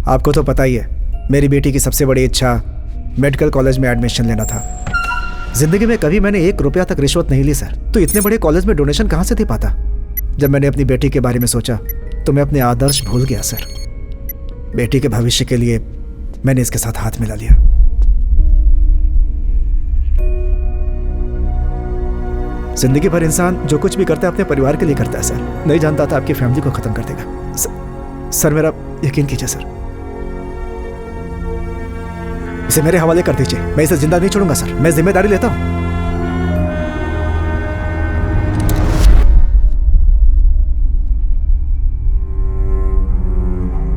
आपको तो पता ही है, मेरी बेटी की सबसे बड़ी इच्छा मेडिकल कॉलेज में एडमिशन लेना था। जिंदगी में कभी मैंने 1 रुपया तक रिश्वत नहीं ली सर, तो इतने बड़े कॉलेज में डोनेशन कहाँ से दे पाता। जब मैंने अपनी बेटी के बारे में सोचा तो मैं अपने आदर्श भूल गया सर। बेटी के भविष्य के लिए मैंने इसके साथ हाथ मिला लिया। जिंदगी भर इंसान जो कुछ भी करता है अपने परिवार के लिए करता है सर। नहीं जानता था आपकी फैमिली को खत्म कर देगा। सर मेरा यकीन कीजिए सर, इसे मेरे हवाले कर दीजिए। मैं इसे जिंदा नहीं छोड़ूंगा सर, मैं जिम्मेदारी लेता हूं।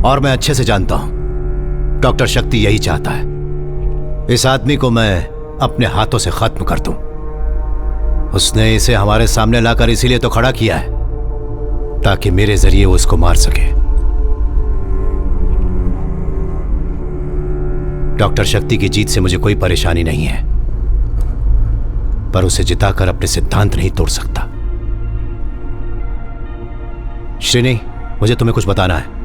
और मैं अच्छे से जानता हूं डॉक्टर शक्ति यही चाहता है। इस आदमी को मैं अपने हाथों से खत्म कर दूं। उसने इसे हमारे सामने लाकर इसीलिए तो खड़ा किया है ताकि मेरे जरिए वो इसको मार सके। डॉक्टर शक्ति की जीत से मुझे कोई परेशानी नहीं है, पर उसे जिताकर अपने सिद्धांत नहीं तोड़ सकता। श्रीनी, मुझे तुम्हें कुछ बताना है।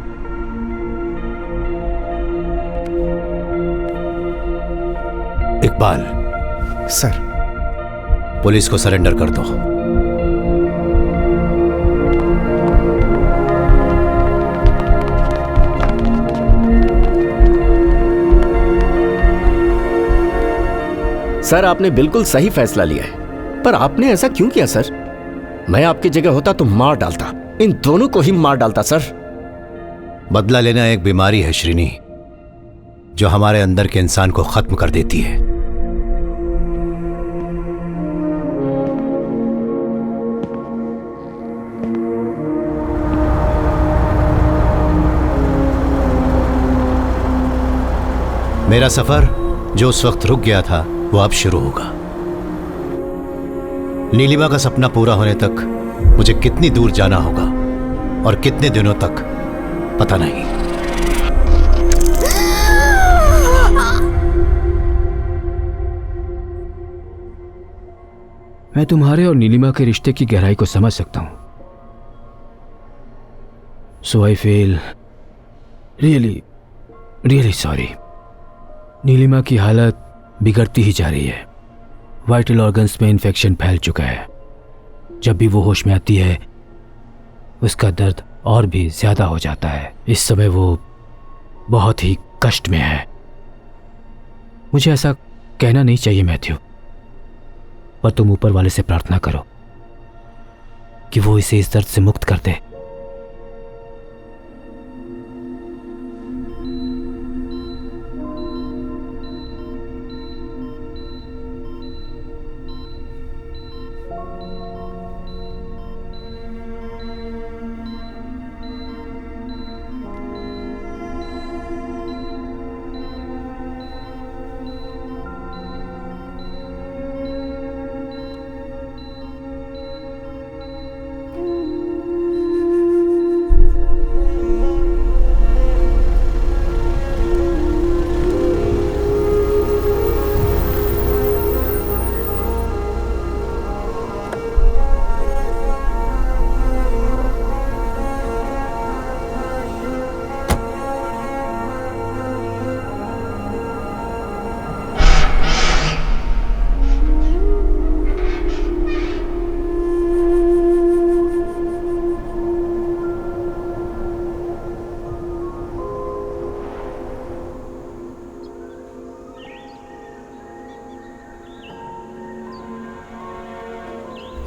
इकबाल। सर। पुलिस को सरेंडर कर दो। सर, आपने बिल्कुल सही फैसला लिया है, पर आपने ऐसा क्यों किया सर? मैं आपकी जगह होता तो मार डालता, इन दोनों को ही मार डालता सर। बदला लेना एक बीमारी है श्रीनी, जो हमारे अंदर के इंसान को खत्म कर देती है। मेरा सफर जो उस वक्त रुक गया था वो अब शुरू होगा। नीलिमा का सपना पूरा होने तक मुझे कितनी दूर जाना होगा और कितने दिनों तक पता नहीं। मैं तुम्हारे और नीलिमा के रिश्ते की गहराई को समझ सकता हूं। So I feel really sorry. Neelima की हालत बिगड़ती ही जा रही है। वाइटल ऑर्गन्स में इन्फेक्शन फैल चुका है। जब भी वो होश में आती है उसका दर्द और भी ज्यादा हो जाता है। इस समय वो बहुत ही कष्ट में है। मुझे ऐसा कहना नहीं चाहिए मैथ्यू, पर तुम ऊपर वाले से प्रार्थना करो कि वो इसे इस दर्द से मुक्त कर दे।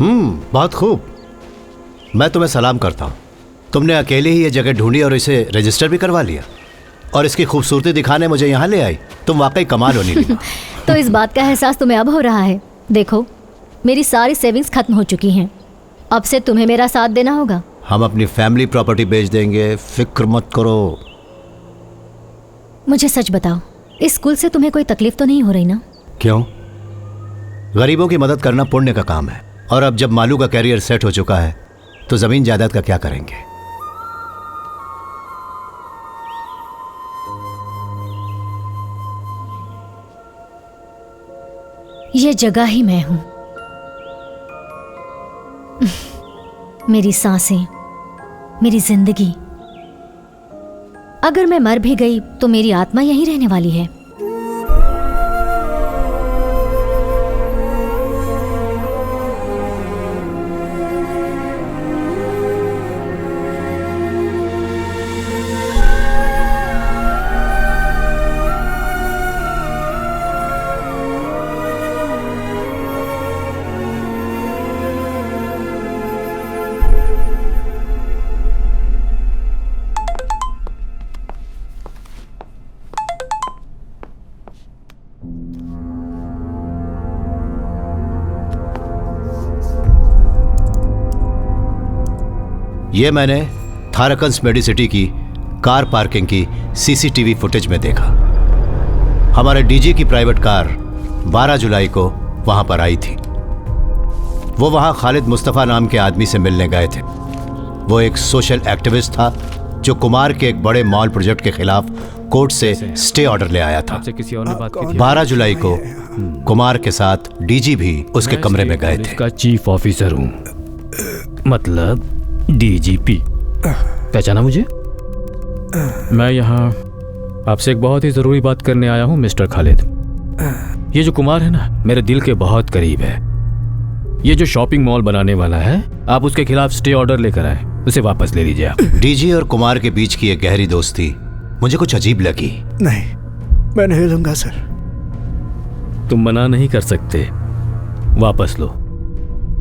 बहुत खूब। मैं तुम्हें सलाम करता हूँ। तुमने अकेले ही ये जगह ढूंढी और इसे रजिस्टर भी करवा लिया, और इसकी खूबसूरती दिखाने मुझे यहाँ ले आई। तुम वाकई कमाल हो नीलिमा। तो इस बात का एहसास तुम्हें अब हो रहा है? देखो, मेरी सारी सेविंग्स खत्म हो चुकी हैं। अब से तुम्हें मेरा साथ देना होगा। हम अपनी फैमिली प्रॉपर्टी बेच देंगे, फिक्र मत करो। मुझे सच बताओ, इस स्कूल से तुम्हें कोई तकलीफ तो नहीं हो रही ना? क्यों? गरीबों की मदद करना पुण्य का काम है, और अब जब मालू का कैरियर सेट हो चुका है तो जमीन जायदाद का क्या करेंगे? ये जगह ही मैं हूं। मेरी सांसें, मेरी जिंदगी। अगर मैं मर भी गई तो मेरी आत्मा यहीं रहने वाली है। ये मैंने थारकन्स मेडिसिटी की कार पार्किंग की सीसीटीवी फुटेज में देखा। हमारे डीजी की प्राइवेट कार 12 जुलाई को वहां पर आई थी। वो वहां खालिद मुस्तफ़ा नाम के आदमी से मिलने गए थे। वो एक सोशल एक्टिविस्ट था जो कुमार के एक बड़े मॉल प्रोजेक्ट के खिलाफ कोर्ट से स्टे ऑर्डर ले आया था। 12 जुलाई को कुमार के साथ डीजी भी उसके कमरे में गए थे। का चीफ ऑफिसर हूँ, मतलब डीजीपी। पहचाना मुझे? मैं यहाँ आपसे एक बहुत ही जरूरी बात करने आया हूँ मिस्टर खालिद। ये जो कुमार है ना, मेरे दिल के बहुत करीब है। ये जो शॉपिंग मॉल बनाने वाला है, आप उसके खिलाफ स्टे ऑर्डर लेकर आए, उसे वापस ले लीजिए आप। डीजी और कुमार के बीच की एक गहरी दोस्ती मुझे कुछ अजीब लगी। नहीं, मैं नहीं लूंगा सर। तुम मना नहीं कर सकते, वापस लो।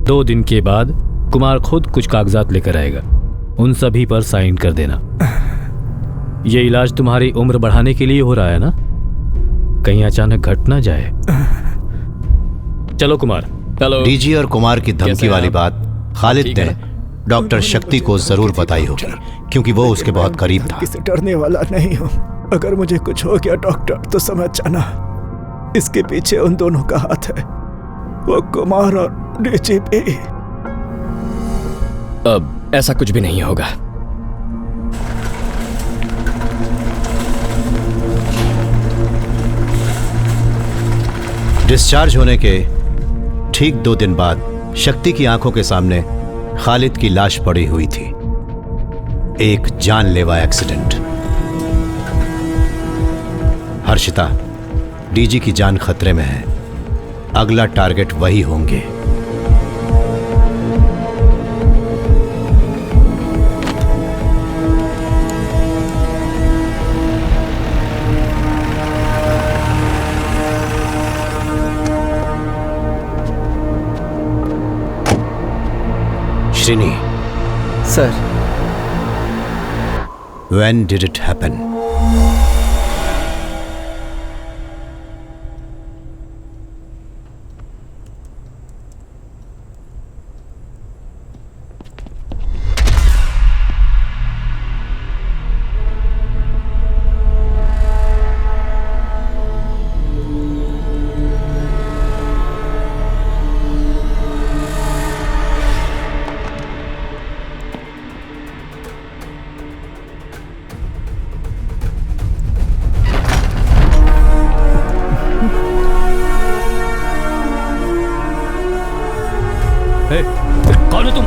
2 दिन के बाद कुमार खुद कुछ कागजात लेकर आएगा, उन सभी पर साइन कर देना। ये इलाज तुम्हारी उम्र बढ़ाने के लिए हो रहा है ना, कहीं अचानक घट ना जाए। चलो कुमार। हेलो। डीजी और कुमार की धमकी वाली बात खालिद ने डॉक्टर शक्ति को जरूर बताई होगी, क्योंकि वो उसके बहुत करीब था। किसी डरने वाला नहीं हूँ। अगर मुझे कुछ हो गया डॉक्टर तो समझ जाना, इसके पीछे उन दोनों का हाथ है, वो कुमार और डीजीपी। अब ऐसा कुछ भी नहीं होगा। डिस्चार्ज होने के ठीक 2 दिन बाद शक्ति की आंखों के सामने खालिद की लाश पड़ी हुई थी। एक जानलेवा एक्सीडेंट। हर्षिता, डीजी की जान खतरे में है। अगला टारगेट वही होंगे। Srini. Sir. When did it happen? कौन हो तुम?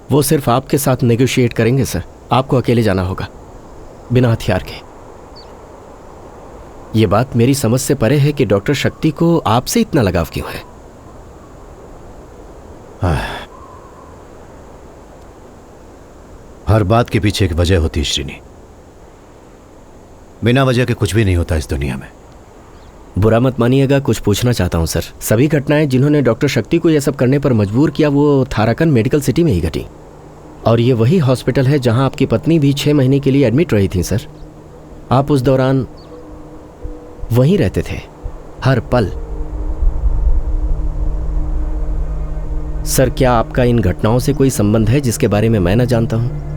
वो सिर्फ आपके साथ नेगोशिएट करेंगे सर, आपको अकेले जाना होगा। बिना हथियार के। ये बात मेरी समझ से परे है कि डॉक्टर शक्ति को आपसे इतना लगाव क्यों है। हर बात के पीछे एक वजह होती है श्रीनी। बिना वजह के कुछ भी नहीं होता इस दुनिया में। बुरा मत मानिएगा, कुछ पूछना चाहता हूं सर। सभी घटनाएं जिन्होंने डॉक्टर शक्ति को यह सब करने पर मजबूर किया वो थाराकन मेडिकल सिटी में ही घटी, और ये वही हॉस्पिटल है जहां आपकी पत्नी भी 6 महीने के लिए एडमिट रही थी सर। आप उस दौरान वहीं रहते थे हर पल। सर, क्या आपका इन घटनाओं से कोई संबंध है जिसके बारे में मैं न जानता हूं?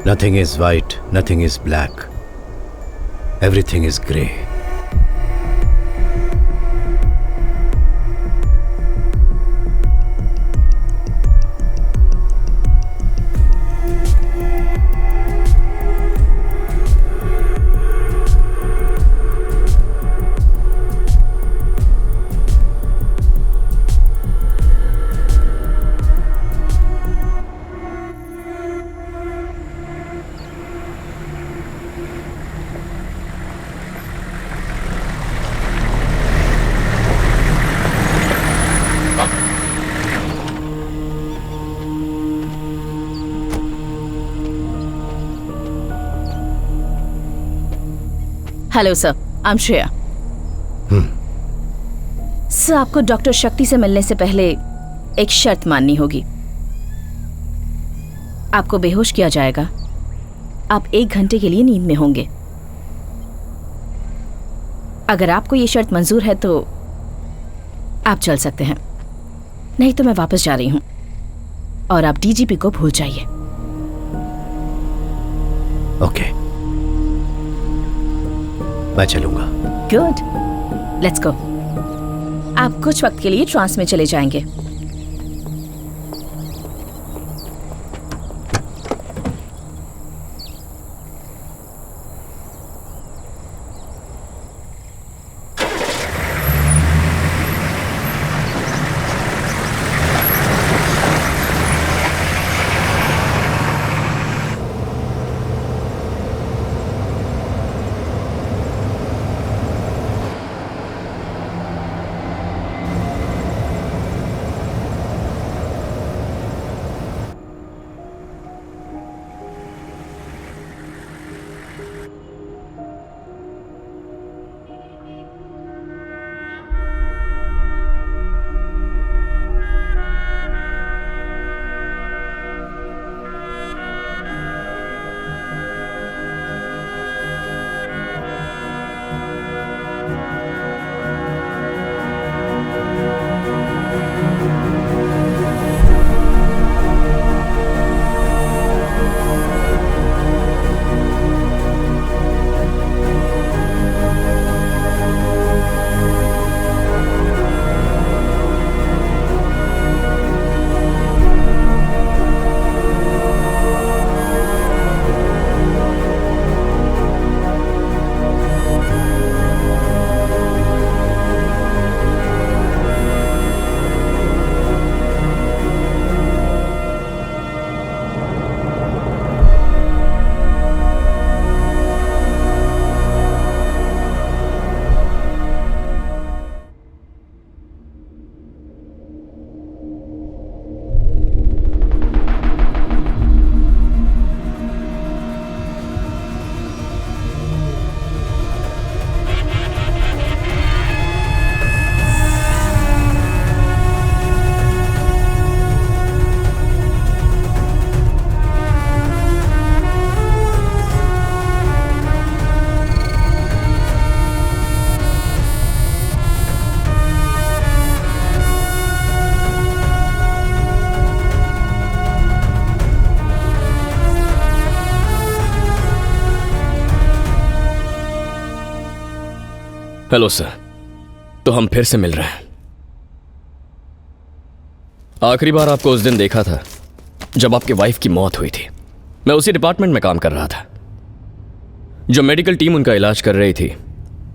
Nothing is white, nothing is black. Everything is grey. Hello sir, I am Shreya. Sir, आपको डॉक्टर शक्ति से मिलने से पहले एक शर्त माननी होगी। आपको बेहोश किया जाएगा। आप 1 घंटे के लिए नींद में होंगे। अगर आपको ये शर्त मंजूर है तो आप चल सकते हैं, नहीं तो मैं वापस जा रही हूं और आप डीजीपी को भूल जाइए। ओके, मैं चलूंगा। Good, let's go. आप कुछ वक्त के लिए ट्रांस में चले जाएंगे। हेलो सर, तो हम फिर से मिल रहे हैं। आखिरी बार आपको उस दिन देखा था जब आपकी वाइफ की मौत हुई थी। मैं उसी डिपार्टमेंट में काम कर रहा था। जो मेडिकल टीम उनका इलाज कर रही थी,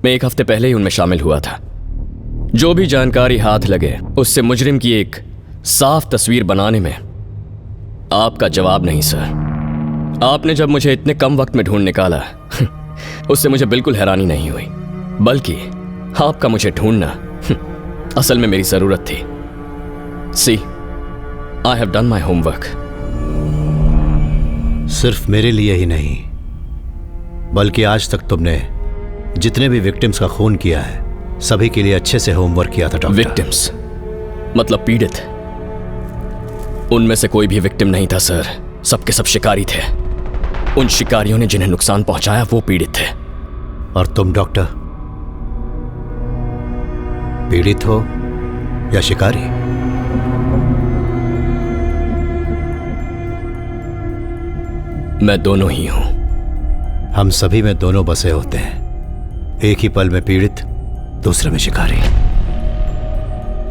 मैं 1 हफ्ते पहले ही उनमें शामिल हुआ था। जो भी जानकारी हाथ लगे उससे मुजरिम की एक साफ तस्वीर बनाने में आपका जवाब नहीं सर। आपने जब मुझे इतने कम वक्त में ढूंढ निकाला उससे मुझे बिल्कुल हैरानी नहीं हुई, बल्कि आपका मुझे ढूंढना असल में मेरी जरूरत थी। See, I have done my homework. सिर्फ मेरे लिए ही नहीं, बल्कि आज तक तुमने जितने भी विक्टिम्स का खून किया है सभी के लिए अच्छे से होमवर्क किया था डॉक्टर। विक्टिम्स मतलब पीड़ित? उनमें से कोई भी विक्टिम नहीं था सर, सबके सब शिकारी थे। उन शिकारियों ने जिन्हें नुकसान पहुंचाया वो पीड़ित थे। और तुम डॉक्टर पीड़ित हो या शिकारी? मैं दोनों ही हूं। हम सभी में दोनों बसे होते हैं, एक ही पल में पीड़ित, दूसरे में शिकारी।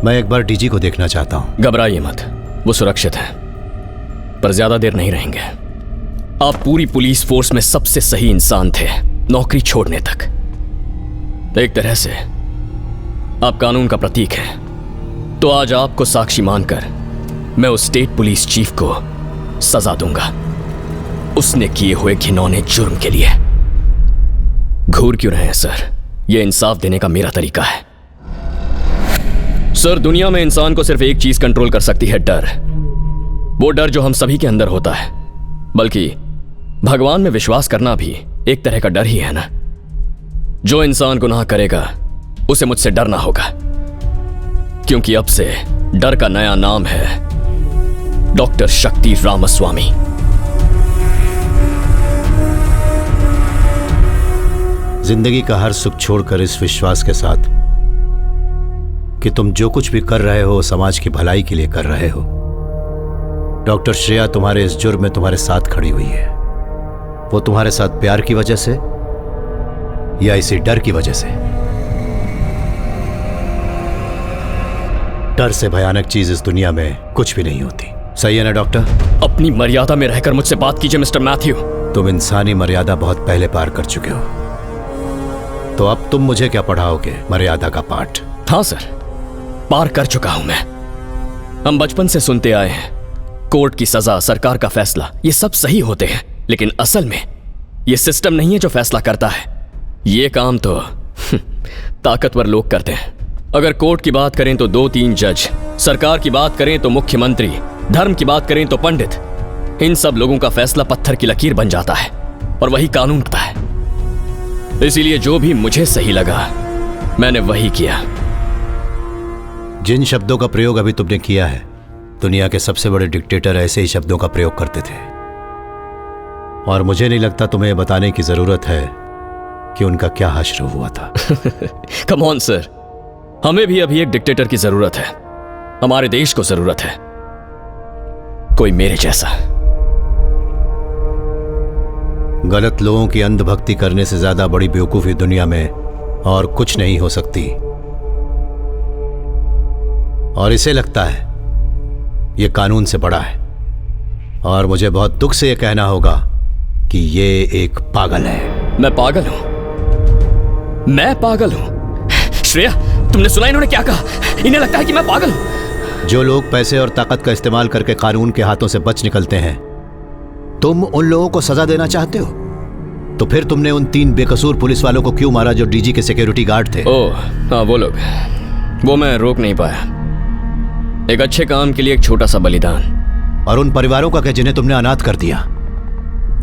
मैं एक बार डीजी को देखना चाहता हूं। घबराइए मत, वो सुरक्षित है, पर ज्यादा देर नहीं रहेंगे। आप पूरी पुलिस फोर्स में सबसे सही इंसान थे नौकरी छोड़ने तक। एक तरह से आप कानून का प्रतीक हैं। तो आज आपको साक्षी मानकर मैं उस स्टेट पुलिस चीफ को सजा दूंगा, उसने किए हुए घिनौने जुर्म के लिए। घूर क्यों रहे हैं सर? यह इंसाफ देने का मेरा तरीका है। सर, दुनिया में इंसान को सिर्फ एक चीज कंट्रोल कर सकती है, डर। वो डर जो हम सभी के अंदर होता है। बल्कि भगवान में विश्वास करना भी एक तरह का डर ही है ना। जो इंसान गुनाह करेगा उसे मुझसे डरना होगा, क्योंकि अब से डर का नया नाम है डॉक्टर शक्ति रामास्वामी। जिंदगी का हर सुख छोड़कर इस विश्वास के साथ कि तुम जो कुछ भी कर रहे हो समाज की भलाई के लिए कर रहे हो। डॉक्टर श्रेया तुम्हारे इस जुर्म में तुम्हारे साथ खड़ी हुई है। वो तुम्हारे साथ प्यार की वजह से या इसी डर की वजह से? डर से भयानक चीज इस दुनिया में कुछ भी नहीं होती। सही है ना डॉक्टर? अपनी मर्यादा में रहकर मुझसे बात कीजिए मिस्टर मैथ्यू। तुम इंसानी मर्यादा बहुत पहले पार कर चुके हो, तो अब तुम मुझे क्या पढ़ाओगे मर्यादा का पाठ? हाँ सर, पार कर चुका हूं मैं। हम बचपन से सुनते आए हैं कोर्ट की सजा, सरकार का फैसला, ये सब सही होते हैं, लेकिन असल में ये सिस्टम नहीं है जो फैसला करता है। ये काम तो ताकतवर लोग करते हैं। अगर कोर्ट की बात करें तो 2-3 जज, सरकार की बात करें तो मुख्यमंत्री, धर्म की बात करें तो पंडित। इन सब लोगों का फैसला पत्थर की लकीर बन जाता है और वही कानून होता है। इसीलिए जो भी मुझे सही लगा मैंने वही किया। जिन शब्दों का प्रयोग अभी तुमने किया है, दुनिया के सबसे बड़े डिक्टेटर ऐसे ही शब्दों का प्रयोग करते थे। और मुझे नहीं लगता तुम्हें बताने की जरूरत है कि उनका क्या हश्र हुआ था। कम ऑन सर, हमें भी अभी एक डिक्टेटर की जरूरत है। हमारे देश को जरूरत है कोई मेरे जैसा। गलत लोगों की अंधभक्ति करने से ज्यादा बड़ी बेवकूफी दुनिया में और कुछ नहीं हो सकती। और इसे लगता है ये कानून से बड़ा है। और मुझे बहुत दुख से यह कहना होगा कि ये एक पागल है। मैं पागल हूं? मैं पागल हूं? श्रेया, तुमने सुना इन्होंने क्या कहा? इन्हें लगता है कि मैं पागल हूं। जो लोग पैसे और ताकत का इस्तेमाल करके कानून के हाथों से बच निकलते हैं, तुम उन लोगों को सजा देना चाहते हो? तो फिर तुमने उन 3 बेकसूर पुलिस वालों को क्यों मारा जो डीजी के सिक्योरिटी गार्ड थे? ओह हाँ, वो लोग, वो मैं रोक नहीं पाया। एक अच्छे काम के लिए एक छोटा सा बलिदान। और उन परिवारों का क्या जिन्हें तुमने अनाथ कर दिया?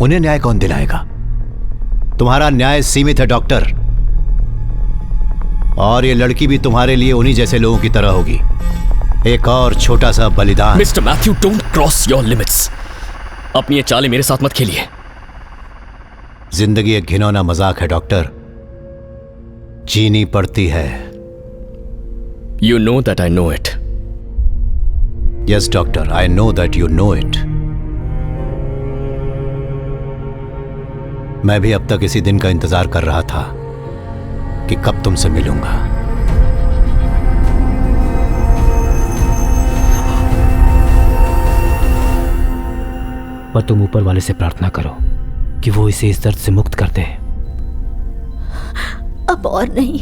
उन्हें न्याय कौन दिलाएगा? तुम्हारा न्याय सीमित है डॉक्टर। और ये लड़की भी तुम्हारे लिए उन्हीं जैसे लोगों की तरह होगी। एक और छोटा सा बलिदान। Mister Matthew, don't cross your limits. अपनी ये चालें मेरे साथ मत खेलिए। जिंदगी एक घिनौना मजाक है डॉक्टर, जीनी पड़ती है। You know that I know it. Yes, doctor, I know that you know it. मैं भी अब तक इसी दिन का इंतजार कर रहा था कि कब तुमसे मिलूंगा। पर तुम ऊपर वाले से प्रार्थना करो कि वो इसे इस दर्द से मुक्त कर दे। अब और नहीं,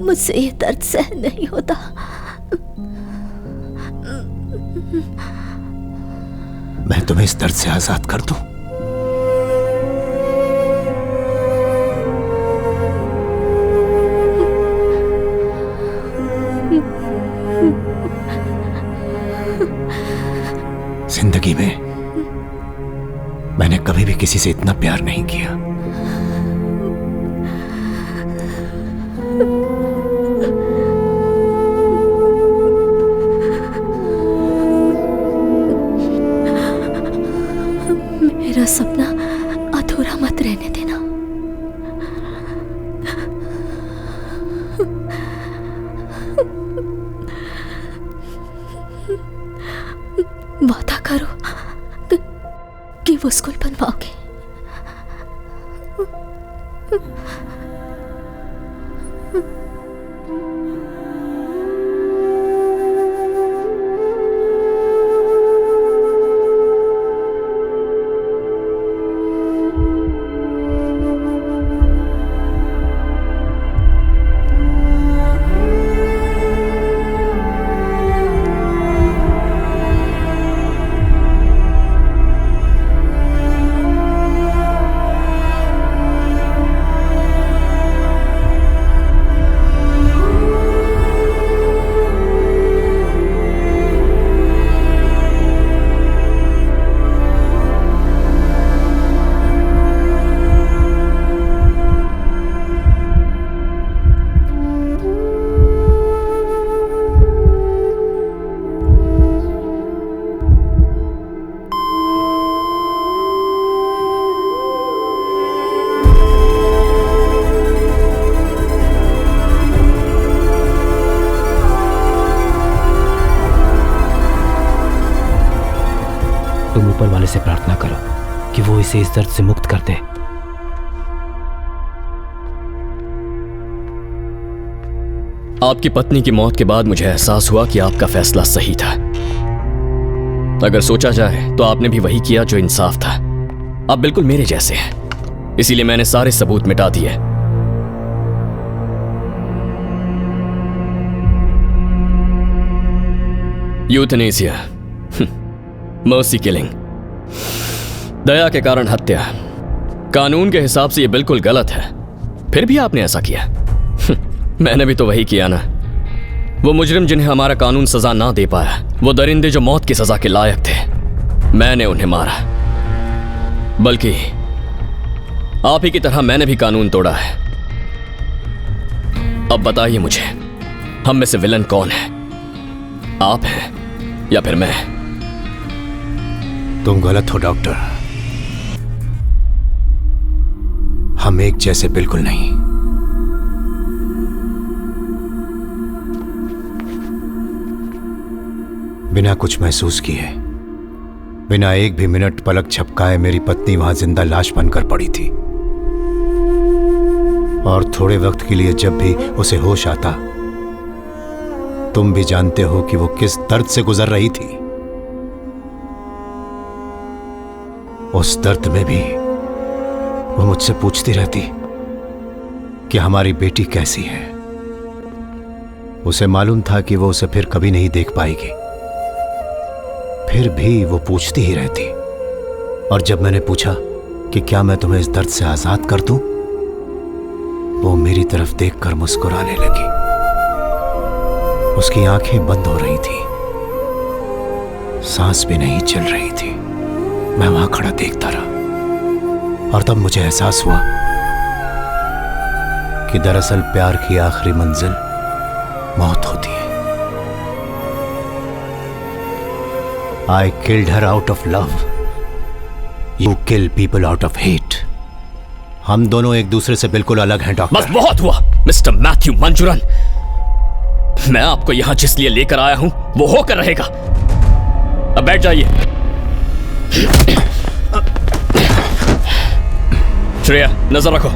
मुझसे ये दर्द सहन नहीं होता। मैं तुम्हें इस दर्द से आजाद कर दूं? जिंदगी में मैंने कभी भी किसी से इतना प्यार नहीं किया। मेरा सपना अधूरा मत रहने देना। वादा करो कि वो स्कूल बनवाओगे। तुम ऊपर वाले से प्रार्थना करो कि वो इसे इस दर्द से मुक्त कर दे। आपकी पत्नी की मौत के बाद मुझे एहसास हुआ कि आपका फैसला सही था। अगर सोचा जाए तो आपने भी वही किया जो इंसाफ था। आप बिल्कुल मेरे जैसे हैं, इसीलिए मैंने सारे सबूत मिटा दिए। यूथनेसिया, मर्सी किलिंग, दया के कारण हत्या, कानून के हिसाब से यह बिल्कुल गलत है, फिर भी आपने ऐसा किया। मैंने भी तो वही किया ना। वो मुजरिम जिन्हें हमारा कानून सजा ना दे पाया, वो दरिंदे जो मौत की सजा के लायक थे, मैंने उन्हें मारा। बल्कि आप ही की तरह मैंने भी कानून तोड़ा है। अब बताइए मुझे, हम में से विलन कौन है? आप हैं या फिर मैं? तुम गलत हो डॉक्टर। हम एक जैसे बिल्कुल नहीं। बिना कुछ महसूस किए, बिना एक भी मिनट पलक झपकाए मेरी पत्नी वहां जिंदा लाश बनकर पड़ी थी। और थोड़े वक्त के लिए जब भी उसे होश आता, तुम भी जानते हो कि वो किस दर्द से गुजर रही थी। उस दर्द में भी वो मुझसे पूछती रहती कि हमारी बेटी कैसी है। उसे मालूम था कि वो उसे फिर कभी नहीं देख पाएगी, फिर भी वो पूछती ही रहती। और जब मैंने पूछा कि क्या मैं तुम्हें इस दर्द से आजाद कर दूं, वो मेरी तरफ देखकर मुस्कुराने लगी। उसकी आंखें बंद हो रही थी, सांस भी नहीं चल रही थी। मैं वहां खड़ा देखता रहा और तब मुझे एहसास हुआ कि दरअसल प्यार की आखिरी मंजिल मौत होती है। I killed her out of love. You kill people out of hate. हम दोनों एक दूसरे से बिल्कुल अलग हैं डॉक्टर। बस बहुत हुआ मिस्टर मैथ्यू मंजूरन। मैं आपको यहां जिस लिए लेकर आया हूं वो होकर रहेगा। अब बैठ जाइए। श्रेया, नजर रखो।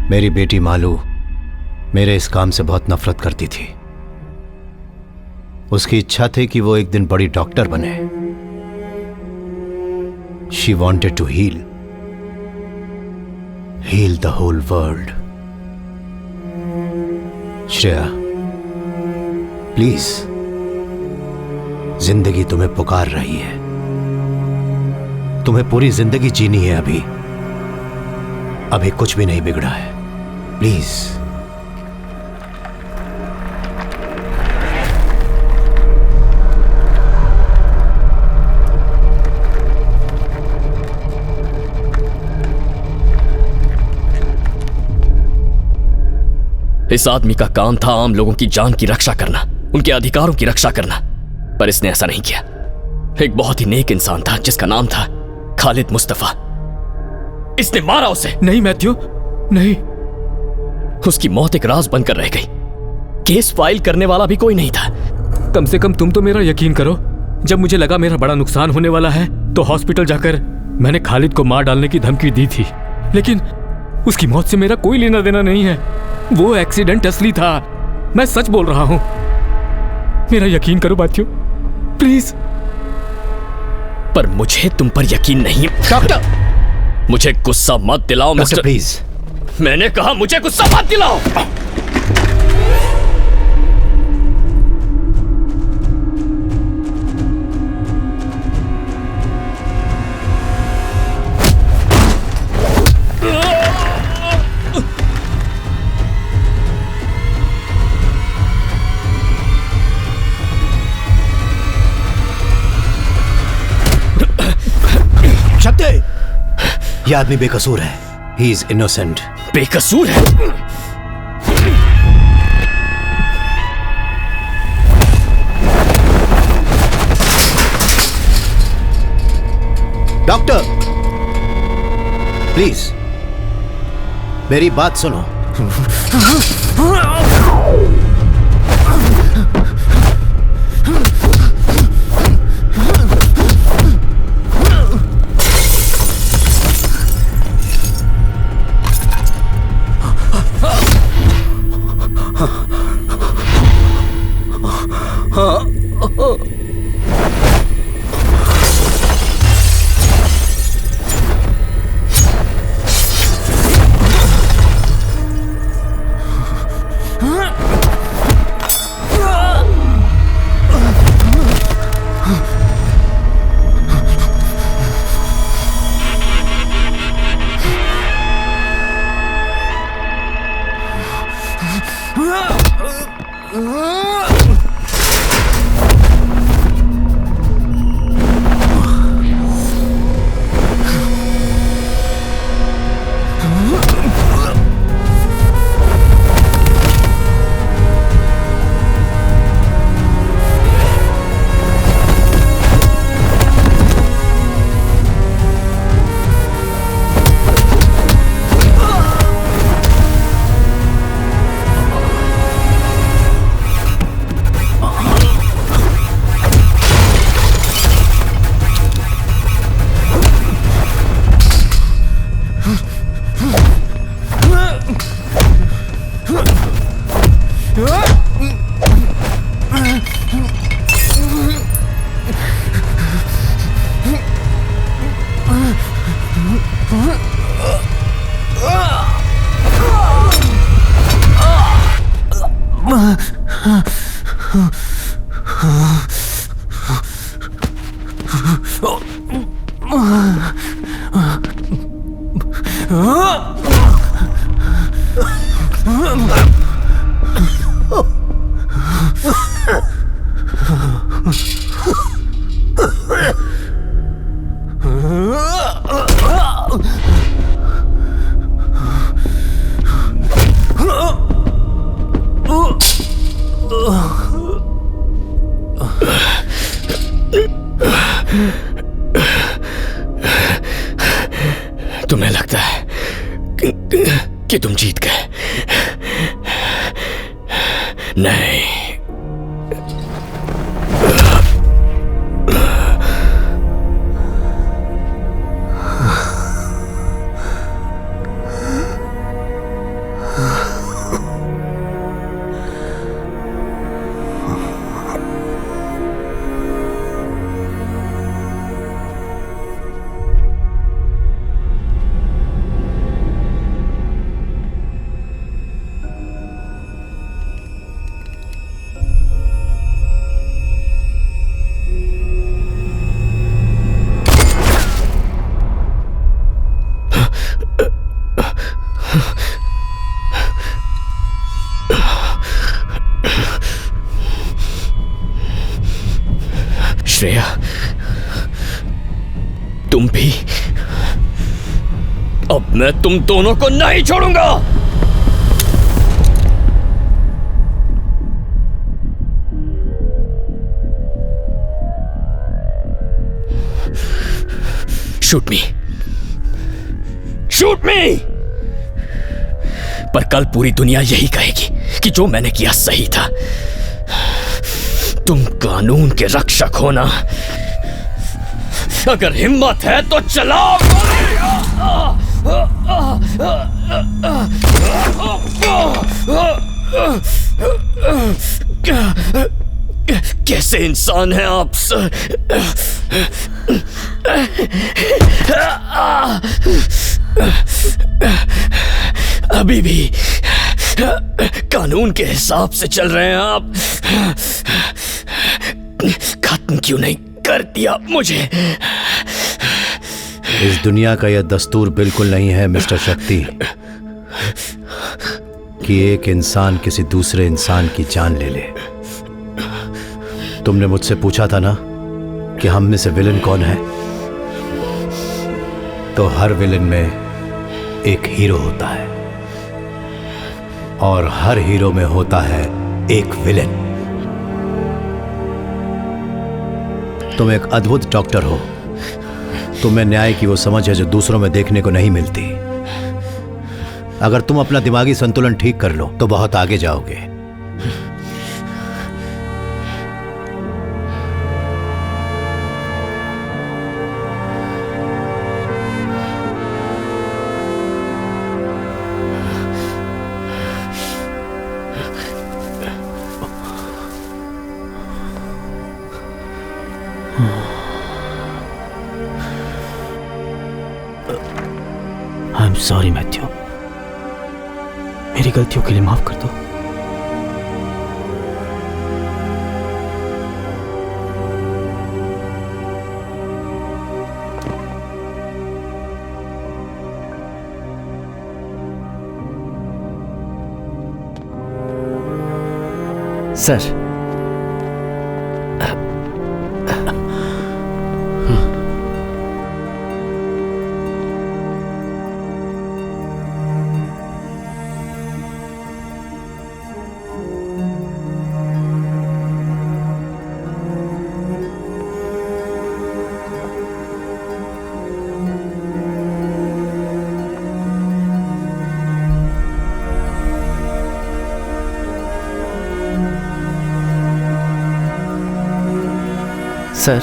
मेरी बेटी मालू मेरे इस काम से बहुत नफरत करती थी। उसकी इच्छा थी कि वो एक दिन बड़ी डॉक्टर बने, She wanted to heal the whole world. Shreya, please, जिंदगी तुम्हें पुकार रही है। तुम्हें पूरी जिंदगी जीनी है। अभी कुछ भी नहीं बिगड़ा है। प्लीज। इस आदमी का काम था आम लोगों की जान की रक्षा करना, उनके अधिकारों की रक्षा करना, पर इसने ऐसा नहीं किया। एक बहुत ही नेक इंसान था जिसका नाम था खालिद मुस्तफा। इसने मारा उसे। नहीं मैथ्यू, नहीं। उसकी मौत एक राज बनकर रह गई। केस फाइल करने वाला भी कोई नहीं था। कम से कम तुम तो मेरा यकीन करो। जब मुझे लगा मेरा बड़ा नुकसान होने वाला है तो हॉस्पिटल जाकर मैंने खालिद को मार डालने की धमकी दी थी, लेकिन उसकी मौत से मेरा कोई लेना देना नहीं है। वो एक्सीडेंट असली था। मैं सच बोल रहा हूं। मेरा यकीन करो मैथ्यू, प्लीज। पर मुझे तुम पर यकीन नहीं। डॉक्टर, मुझे गुस्सा मत दिलाओ मिस्टर। प्लीज, मैंने कहा मुझे गुस्सा मत दिलाओ। ये आदमी बेकसूर है। He is innocent. बेकसूर है? डॉक्टर, प्लीज मेरी बात सुनो। तुम्हें लगता है कि तुम जीत गए? नहीं। अब मैं तुम दोनों को नहीं छोड़ूंगा। शूट मी, शूट मी। पर कल पूरी दुनिया यही कहेगी कि जो मैंने किया सही था। तुम कानून के रक्षक हो ना? अगर हिम्मत है तो चलाओ। कैसे इंसान हैं आप सर? अभी भी कानून के हिसाब से चल रहे हैं आप। खत्म क्यों नहीं कर दिया मुझे? इस दुनिया का यह दस्तूर बिल्कुल नहीं है मिस्टर शक्ति कि एक इंसान किसी दूसरे इंसान की जान ले ले। तुमने मुझसे पूछा था ना कि हम में से विलन कौन है, तो हर विलन में एक हीरो होता है और हर हीरो में होता है एक विलन। तुम एक अद्भुत डॉक्टर हो। तुम्हें न्याय की वो समझ है जो दूसरों में देखने को नहीं मिलती। अगर तुम अपना दिमागी संतुलन ठीक कर लो तो बहुत आगे जाओगे। आई एम सॉरी मैथ्यू, मेरी गलतियों के लिए माफ कर दो। सर, सर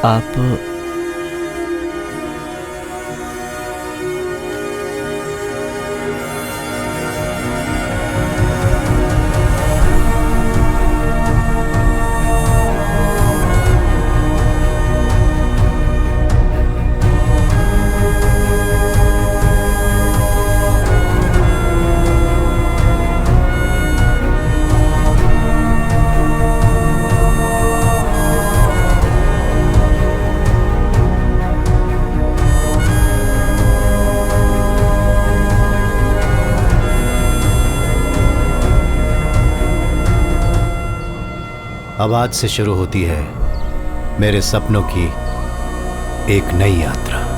आप अब आज से शुरू होती है मेरे सपनों की एक नई यात्रा।